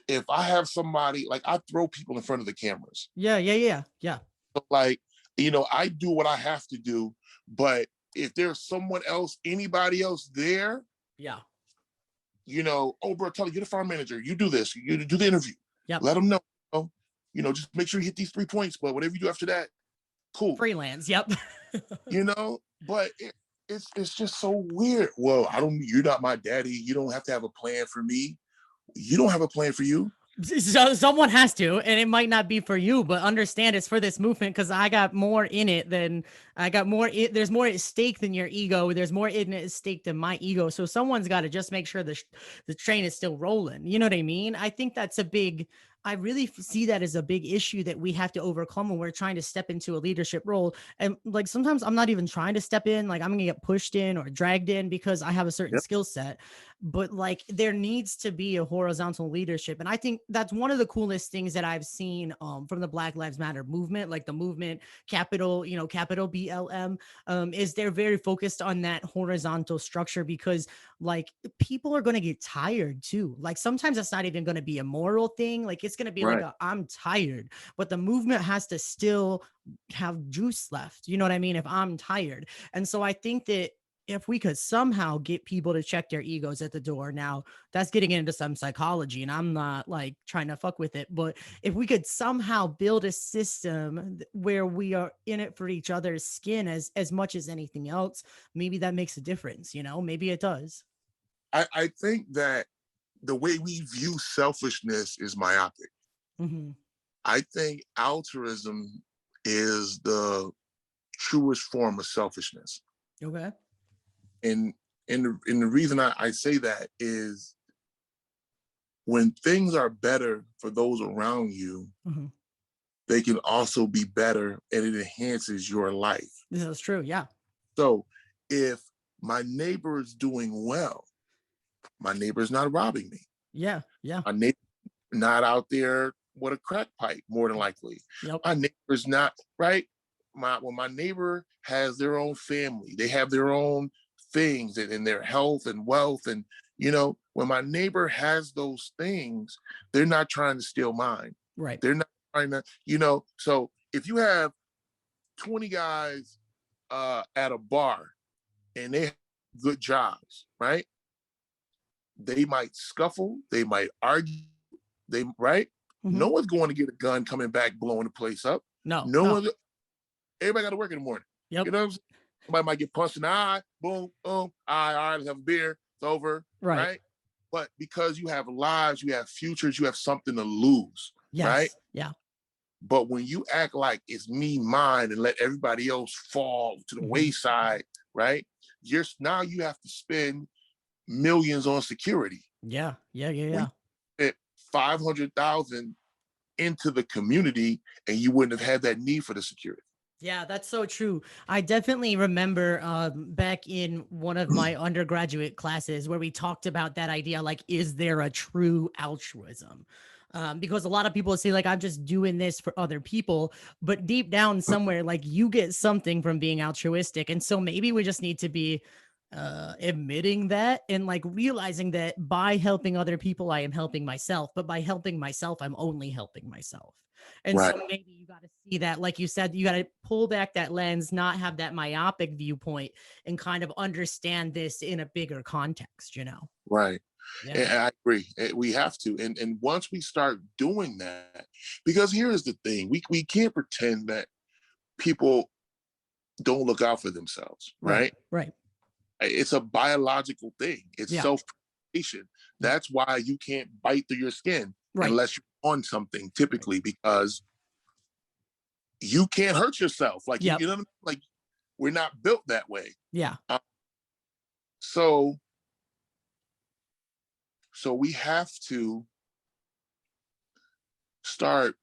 if I have somebody, like I throw people in front of the cameras. Yeah. So like, I do what I have to do, but if there's someone else, anybody else there, yeah, oh, bro, tell you, you're the farm manager. You do this. You do the interview. Yep. Let them know. Just make sure you hit these 3 points. But whatever you do after that, cool. Freelance. Yep. But it's just so weird. Well, you're not my daddy. You don't have to have a plan for me. You don't have a plan for you. So someone has to, and it might not be for you, but understand it's for this movement because I got more in it than there's more at stake than your ego. There's more in it at stake than my ego. So someone's got to just make sure the train is still rolling. You know what I mean? I think that's I really see that as a big issue that we have to overcome when we're trying to step into a leadership role. And like sometimes I'm not even trying to step in, like I'm gonna get pushed in or dragged in because I have a certain skill set. But like there needs to be a horizontal leadership. And I think that's one of the coolest things that I've seen from the Black Lives Matter movement, like the movement capital BLM, is they're very focused on that horizontal structure because like people are going to get tired too. Like sometimes it's not even going to be a moral thing. Like it's going to be Right. like I'm tired, but the movement has to still have juice left. You know what I mean? If I'm tired. And so I think that if we could somehow get people to check their egos at the door, now that's getting into some psychology and I'm not like trying to fuck with it, but if we could somehow build a system where we are in it for each other's skin as much as anything else, maybe that makes a difference, maybe it does. I think that the way we view selfishness is myopic. Mm-hmm. I think altruism is the truest form of selfishness. Okay. And the reason I say that is when things are better for those around you, mm-hmm. they can also be better and it enhances your life. This is true. Yeah. So if my neighbor is doing well, my neighbor is not robbing me. Yeah. Yeah. My neighbor not out there with a crack pipe, more than likely. Yep. My neighbor's not, right? When my neighbor has their own family, they have their own things and their health and wealth. And, when my neighbor has those things, they're not trying to steal mine. Right. They're not trying to, so if you have 20 guys at a bar and they have good jobs, right? They might scuffle, they might argue, right? Mm-hmm. No one's going to get a gun coming back, blowing the place up. No. Everybody got to work in the morning. Yep. You know what I'm saying? Somebody might get punched in the eye, boom, all right, let's have a beer, it's over, right? But because you have lives, you have futures, you have something to lose, right? Yeah. But when you act like it's me, mine, and let everybody else fall to the wayside, right? Now you have to spend millions on security. Yeah. At 500,000 into the community, and you wouldn't have had that need for the security. Yeah, that's so true. I definitely remember back in one of my undergraduate classes where we talked about that idea, like, is there a true altruism? Because a lot of people say, like, I'm just doing this for other people, but deep down somewhere, like, you get something from being altruistic. And so maybe we just need to be admitting that and like realizing that by helping other people, I am helping myself, but by helping myself, I'm only helping myself. And so maybe you got to see that, like you said, you got to pull back that lens, not have that myopic viewpoint, and kind of understand this in a bigger context, Right. Yeah. And I agree. We have to. And once we start doing that, because here's the thing, we can't pretend that people don't look out for themselves, right? Right. It's a biological thing. It's self-preservation. That's why you can't bite through your skin unless you're on something, typically, because you can't hurt yourself. Like, you know what I mean? Like, we're not built that way. Yeah. So we have to start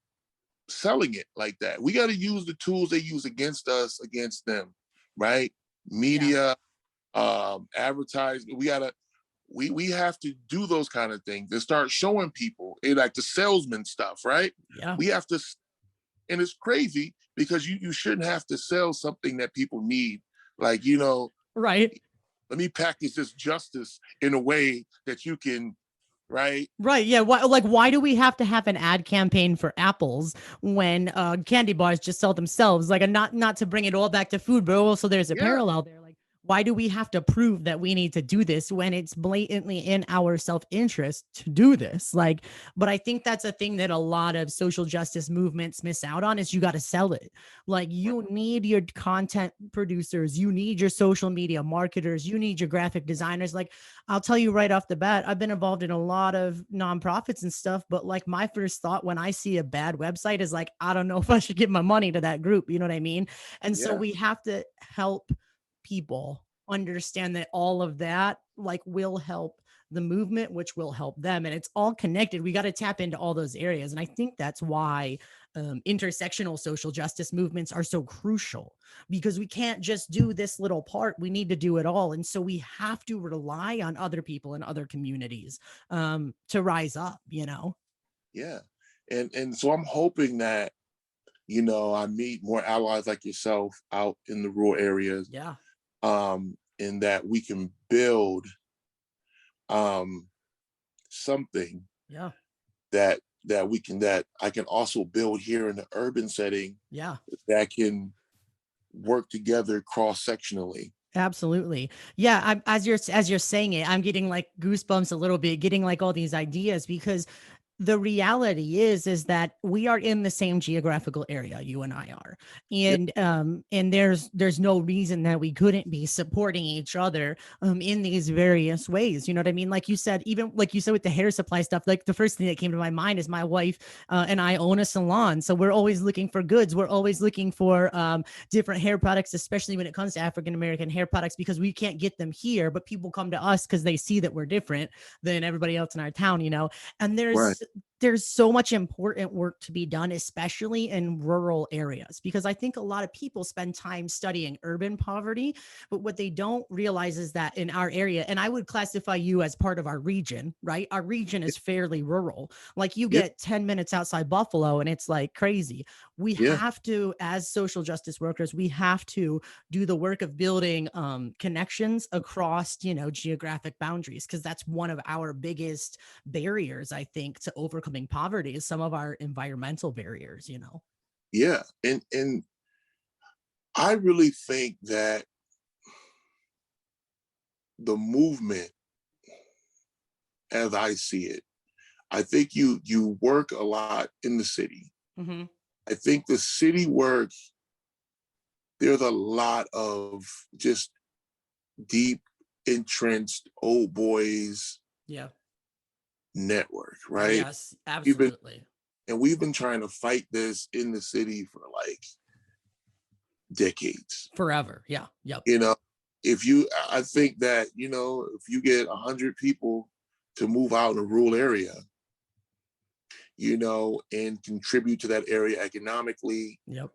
selling it like that. We got to use the tools they use against us, against them, right? Media, advertising. We have to do those kind of things and start showing people, like the salesman stuff, right? Yeah. We have to, and it's crazy because you shouldn't have to sell something that people need. Like, right. Let me package this justice in a way that you can right? Right. Yeah. Why do we have to have an ad campaign for apples when candy bars just sell themselves? Like, not to bring it all back to food, but also there's a Yeah, parallel there. Like, why do we have to prove that we need to do this when it's blatantly in our self-interest to do this? Like, but I think that's a thing that a lot of social justice movements miss out on is you got to sell it. Like, you need your content producers, you need your social media marketers, you need your graphic designers. Like, I'll tell you right off the bat, I've been involved in a lot of nonprofits and stuff, but like my first thought when I see a bad website is like, I don't know if I should give my money to that group. You know what I mean? And so yeah, we have to help people understand that all of that like will help the movement, which will help them. And it's all connected. We got to tap into all those areas. And I think that's why intersectional social justice movements are so crucial, because we can't just do this little part. We need to do it all. And so we have to rely on other people in other communities to rise up, you know? yeah. And so I'm hoping that, you know, I meet more allies like yourself out in the rural areas, Yeah. and that we can build something Yeah. that that I can also build here in the urban setting Yeah. that can work together cross-sectionally. Absolutely. Yeah, as you're saying it, I'm getting like goosebumps a little bit, getting like all these ideas, because the reality is that we are in the same geographical area, you and I are. Yep. And there's no reason that we couldn't be supporting each other in these various ways. You know what I mean? Like you said, even like you said with the hair supply stuff, like the first thing that came to my mind is my wife and I own a salon. So we're always looking for goods. We're always looking for different hair products, especially when it comes to African American hair products, because we can't get them here, but people come to us because they see that we're different than everybody else in our town, you know. And Right. there's so much important work to be done, especially in rural areas, because I think a lot of people spend time studying urban poverty, but what they don't realize is that in our area, and I would classify you as part of our region, right? Our region is fairly rural. Like you Yep. get 10 minutes outside Buffalo and it's like crazy. We Yeah. have to, as social justice workers, we have to do the work of building connections across, you know, geographic boundaries, because that's one of our biggest barriers, I think, to overcoming poverty is some of our environmental barriers, you know? Yeah. And I really think that the movement, as I see it, I think you work a lot in the city. Mm-hmm. I think the city work, there's a lot of just deep entrenched old boys Yeah. network, right? Yes, We've been absolutely. we've been trying to fight this in the city for like decades. Forever. Yeah. Yep. You know, I think that, you know, if you get 100 people to move out in a rural area, you know, and contribute to that area economically, Yep.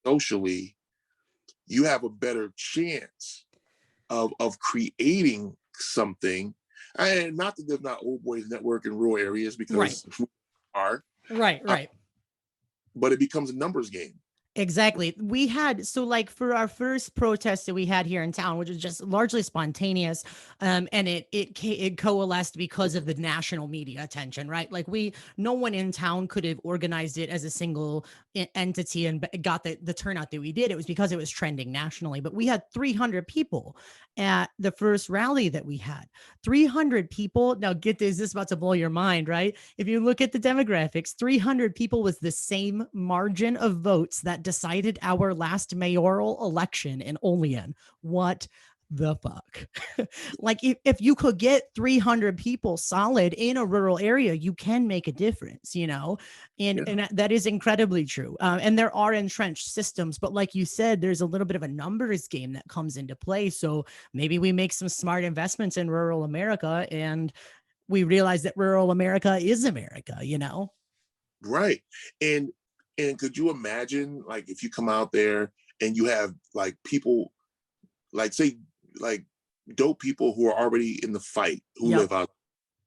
socially, you have a better chance of creating something. And not that there's not old boys network in rural areas, Right. because we are, Right. uh, Right. but it becomes a numbers game. Exactly. We had, so like for our first protest that we had here in town, which was just largely spontaneous, and it coalesced because of the national media attention, right? Like no one in town could have organized it as a single entity and got the turnout that we did. It was because it was trending nationally. But we had 300 people at the first rally that we had. 300 people. Now get this is about to blow your mind, right? If you look at the demographics, 300 people was the same margin of votes that decided our last mayoral election in Olean. What the fuck? Like if you could get 300 people solid in a rural area, you can make a difference, you know? And, Yeah. and that is incredibly true. And there are entrenched systems, but like you said, there's a little bit of a numbers game that comes into play. So maybe we make some smart investments in rural America and we realize that rural America is America, you know? Right. And could you imagine, like, if you come out there and you have like people, like, say, like dope people who are already in the fight, who Yep. live out,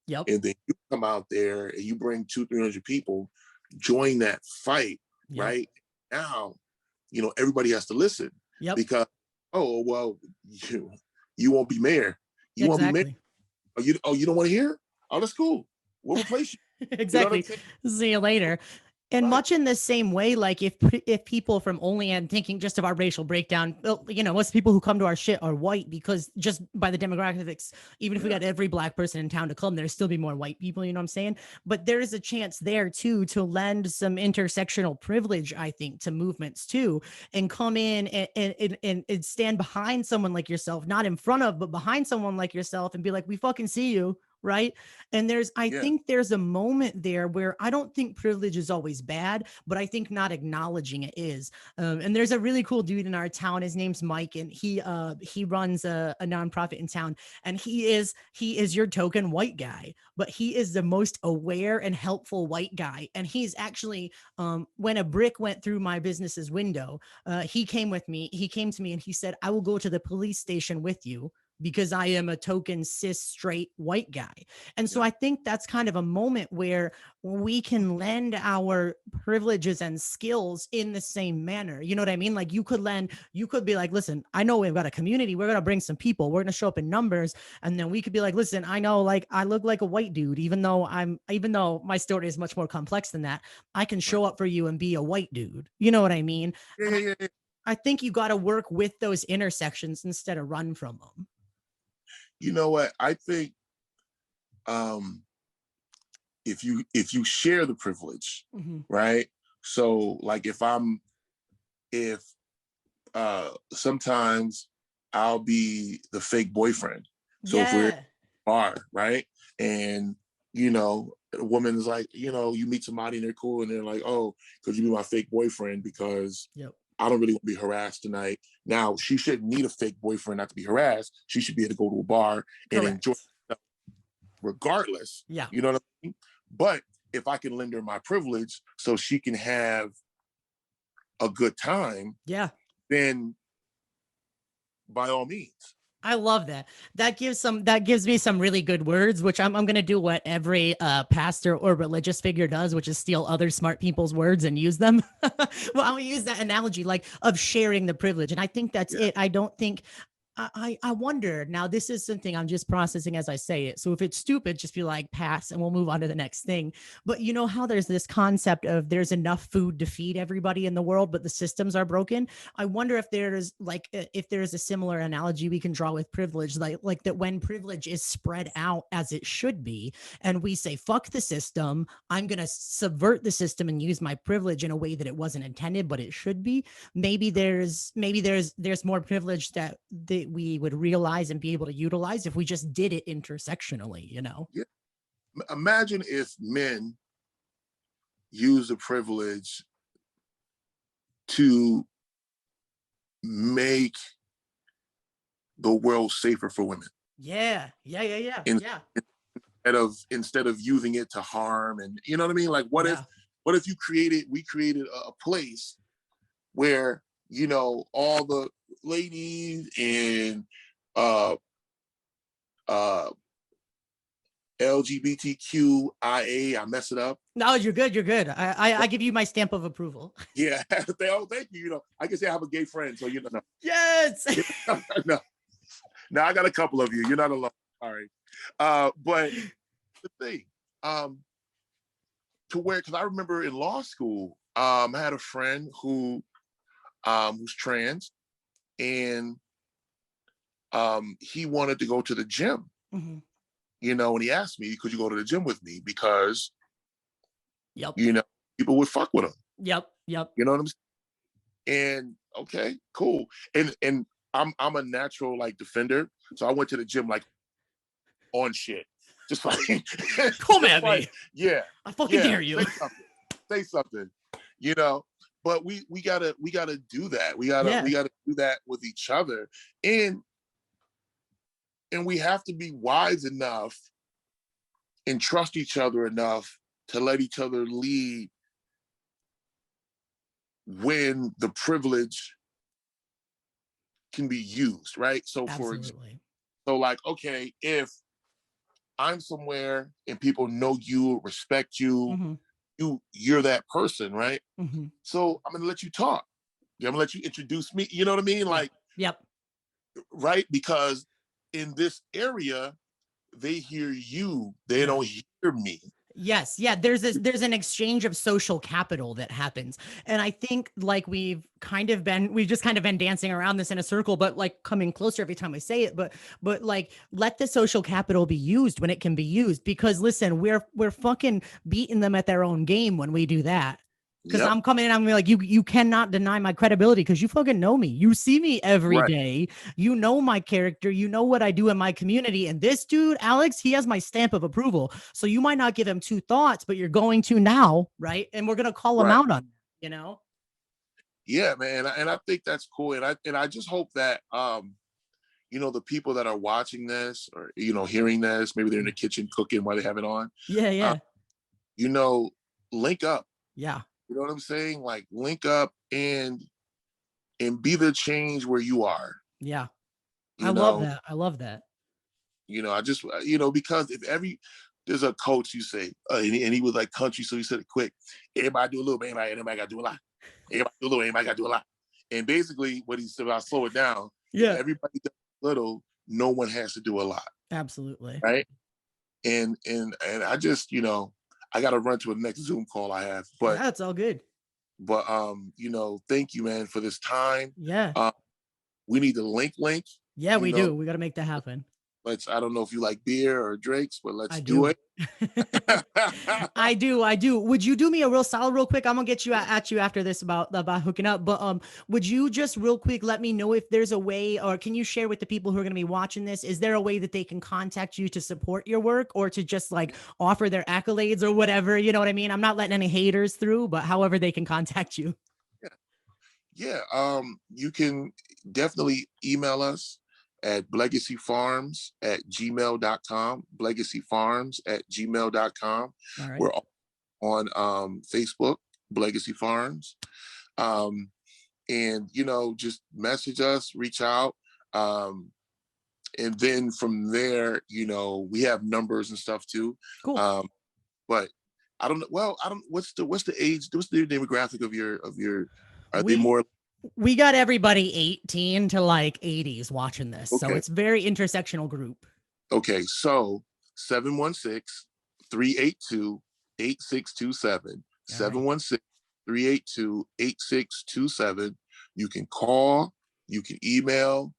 Yep. and then you come out there and you bring 200-300 people, join that fight, Yep. right? Now, you know, everybody has to listen, Yep. because, oh, well, you won't be mayor. You won't be mayor. Exactly. You don't want to hear? Oh, that's cool. we'll replace you. Exactly. You know what I'm saying? See you later. And Right. much in the same way, like if people from only and thinking just of our racial breakdown, you know, most people who come to our shit are white because just by the demographics, even if we got every black person in town to come, there'd still be more white people, you know what I'm saying? But there is a chance there too to lend some intersectional privilege, I think, to movements too, and come in and stand behind someone like yourself, not in front of, but behind someone like yourself and be like, we fucking see you. Right. And I think there's a moment there where I don't think privilege is always bad, but I think not acknowledging it is. And there's a really cool dude in our town. His name's Mike, and he runs a nonprofit in town, and he is your token white guy, but he is the most aware and helpful white guy. And he's actually, when a brick went through my business's window, he came to me and he said, I will go to the police station with you because I am a token cis straight white guy. And so I think that's kind of a moment where we can lend our privileges and skills in the same manner. You know what I mean? Like you could be like, listen, I know we've got a community. We're going to bring some people. We're going to show up in numbers. And then we could be like, listen, I know like I look like a white dude, even though my story is much more complex than that. I can show up for you and be a white dude. You know what I mean? Yeah. I think you got to work with those intersections instead of run from them. You know what? I think if you share the privilege, right? So like if sometimes I'll be the fake boyfriend. So if we're at a bar, right? And you know, a woman is like, you know, you meet somebody and they're cool and they're like, oh, could you be my fake boyfriend because I don't really want to be harassed tonight. Now, she shouldn't need a fake boyfriend not to be harassed. She should be able to go to a bar and enjoy herself regardless. Yeah. You know what I mean? But if I can lend her my privilege so she can have a good time, then by all means. I love that. That gives me some really good words, which I'm going to do what every pastor or religious figure does, which is steal other smart people's words and use them. Well, I'm going to use that analogy like of sharing the privilege. And I think that's it. I don't think I wonder now, this is something I'm just processing as I say it. So if it's stupid, just be like, pass, and we'll move on to the next thing. But you know how there's this concept of there's enough food to feed everybody in the world, but the systems are broken. I wonder if there's a similar analogy we can draw with privilege, like that when privilege is spread out as it should be, and we say, fuck the system, I'm going to subvert the system and use my privilege in a way that it wasn't intended, but it should be. Maybe there's more privilege that we would realize and be able to utilize if we just did it intersectionally, you know? Yeah. Imagine if men use the privilege to make the world safer for women. Yeah. Instead of using it to harm, and you know what I mean? Like what if we created a place where, you know, all the ladies and LGBTQIA, I mess it up. No, you're good. I give you my stamp of approval. Yeah. Thank you. You know, I can say I have a gay friend, so you know. Yes. No, I got a couple of you. You're not alone. Sorry. But the thing, to where, because I remember in law school, I had a friend who's trans, and he wanted to go to the gym. You know, and he asked me, could you go to the gym with me? Because, you know, people would fuck with him. Yep. You know what I'm saying? And okay, cool. And I'm a natural like defender. So I went to the gym like on shit. Just like come at me. Yeah. I fucking dare you. Say something. You know, but we gotta do that. We gotta do that with each other. And we have to be wise enough and trust each other enough to let each other lead when the privilege can be used, right? So for example, like, okay, if I'm somewhere and people know you, respect you, you're that person, right? So I'm gonna let you talk. I'm gonna let you introduce me. You know what I mean? Like, yep. Right? Because in this area, they hear you. They don't hear me. Yes. Yeah. There's an exchange of social capital that happens. And I think like we've just kind of been dancing around this in a circle, but like coming closer every time I say it, but like let the social capital be used when it can be used, because listen, we're fucking beating them at their own game when we do that. Because I'm coming in, I'm like, you cannot deny my credibility because you fucking know me. You see me every day. You know my character. You know what I do in my community. And this dude, Alex, he has my stamp of approval. So you might not give him two thoughts, but you're going to now, right? And we're gonna call him out on, you know. Yeah, man, and I think that's cool. And I just hope that you know, the people that are watching this or you know hearing this, maybe they're in the kitchen cooking while they have it on. Yeah. You know, link up. Yeah. You know what I'm saying? Like link up and be the change where you are. Yeah. I love that. You know, I just, you know, because there's a coach, you say, and he was like country, so he said it quick. Everybody do a little bit, everybody got to do a lot. Everybody do a little, everybody got to do a lot. And basically what he said, I'll slow it down. Yeah. Everybody does a little, no one has to do a lot. Absolutely. Right. And I just, you know, I got to run to a next Zoom call I have, but that's all good. But, you know, thank you, man, for this time. Yeah. We need to link. Yeah, we do. We got to make that happen. I don't know if you like beer or drinks, but let's do it. I do. Would you do me a real solid real quick? I'm going to get you at you after this about hooking up. But would you just real quick let me know if there's a way, or can you share with the people who are going to be watching this, is there a way that they can contact you to support your work or to just like offer their accolades or whatever? You know what I mean? I'm not letting any haters through, but however they can contact you. Yeah. You can definitely email us at blegacyfarms@gmail.com, blegacyfarms@gmail.com. Right. We're on Facebook, Blegacy Farms. And, you know, just message us, reach out. And then from there, you know, we have numbers and stuff too. Cool. But I don't know. Well, what's the age, what's the demographic of your, they more? We got everybody 18 to like 80s watching this. Okay. So it's very intersectional group. Okay. So 716-382-8627, 716-382-8627. You can call, you can email,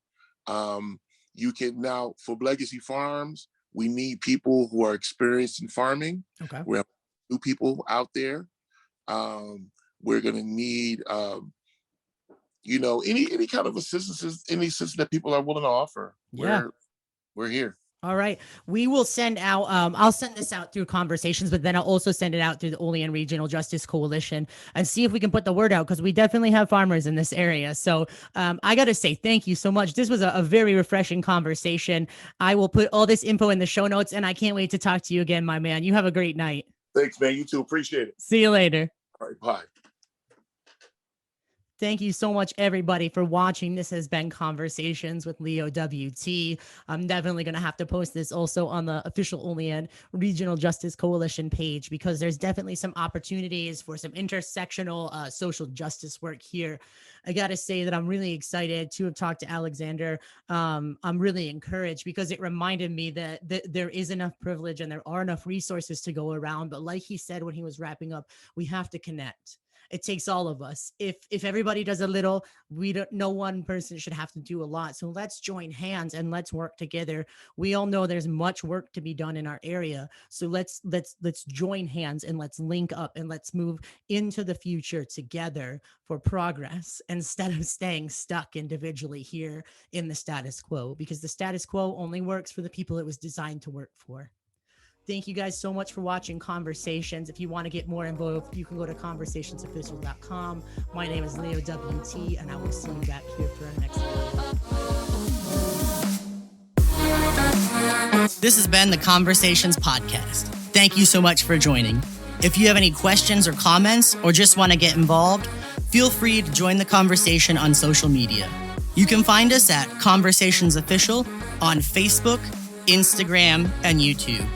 you can now for Blegacy Farms, we need people who are experienced in farming. Okay. We have new people out there. We're going to need, you know, any kind of assistance that people are willing to offer. Yeah. We're here. All right. We will send out, I'll send this out through Conversations, but then I'll also send it out through the Olean Regional Justice Coalition and see if we can put the word out, because we definitely have farmers in this area. So I got to say thank you so much. This was a very refreshing conversation. I will put all this info in the show notes, and I can't wait to talk to you again, my man. You have a great night. Thanks, man. You too. Appreciate it. See you later. All right. Bye. Thank you so much, everybody, for watching. This has been Conversations with leowt. I'm definitely going to have to post this also on the official Olean Regional Justice Coalition page, because there's definitely some opportunities for some intersectional social justice work here. I got to say that I'm really excited to have talked to Alexander. I'm really encouraged because it reminded me that there is enough privilege and there are enough resources to go around. But like he said when he was wrapping up, we have to connect. It takes all of us. If everybody does a little, no one person should have to do a lot. So let's join hands and let's work together. We all know there's much work to be done in our area. So let's join hands and let's link up and let's move into the future together for progress instead of staying stuck individually here in the status quo, because the status quo only works for the people it was designed to work for. Thank you guys so much for watching Conversations. If you want to get more involved, you can go to conversationsofficial.com. My name is leowt, and I will see you back here for our next video. This has been the Conversations Podcast. Thank you so much for joining. If you have any questions or comments, or just want to get involved, feel free to join the conversation on social media. You can find us at Conversations Official on Facebook, Instagram, and YouTube.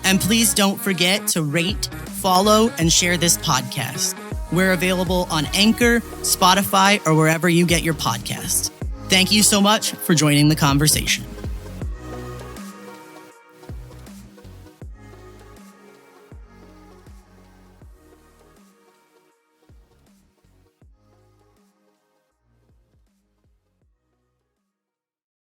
And please don't forget to rate, follow, and share this podcast. We're available on Anchor, Spotify, or wherever you get your podcasts. Thank you so much for joining the conversation.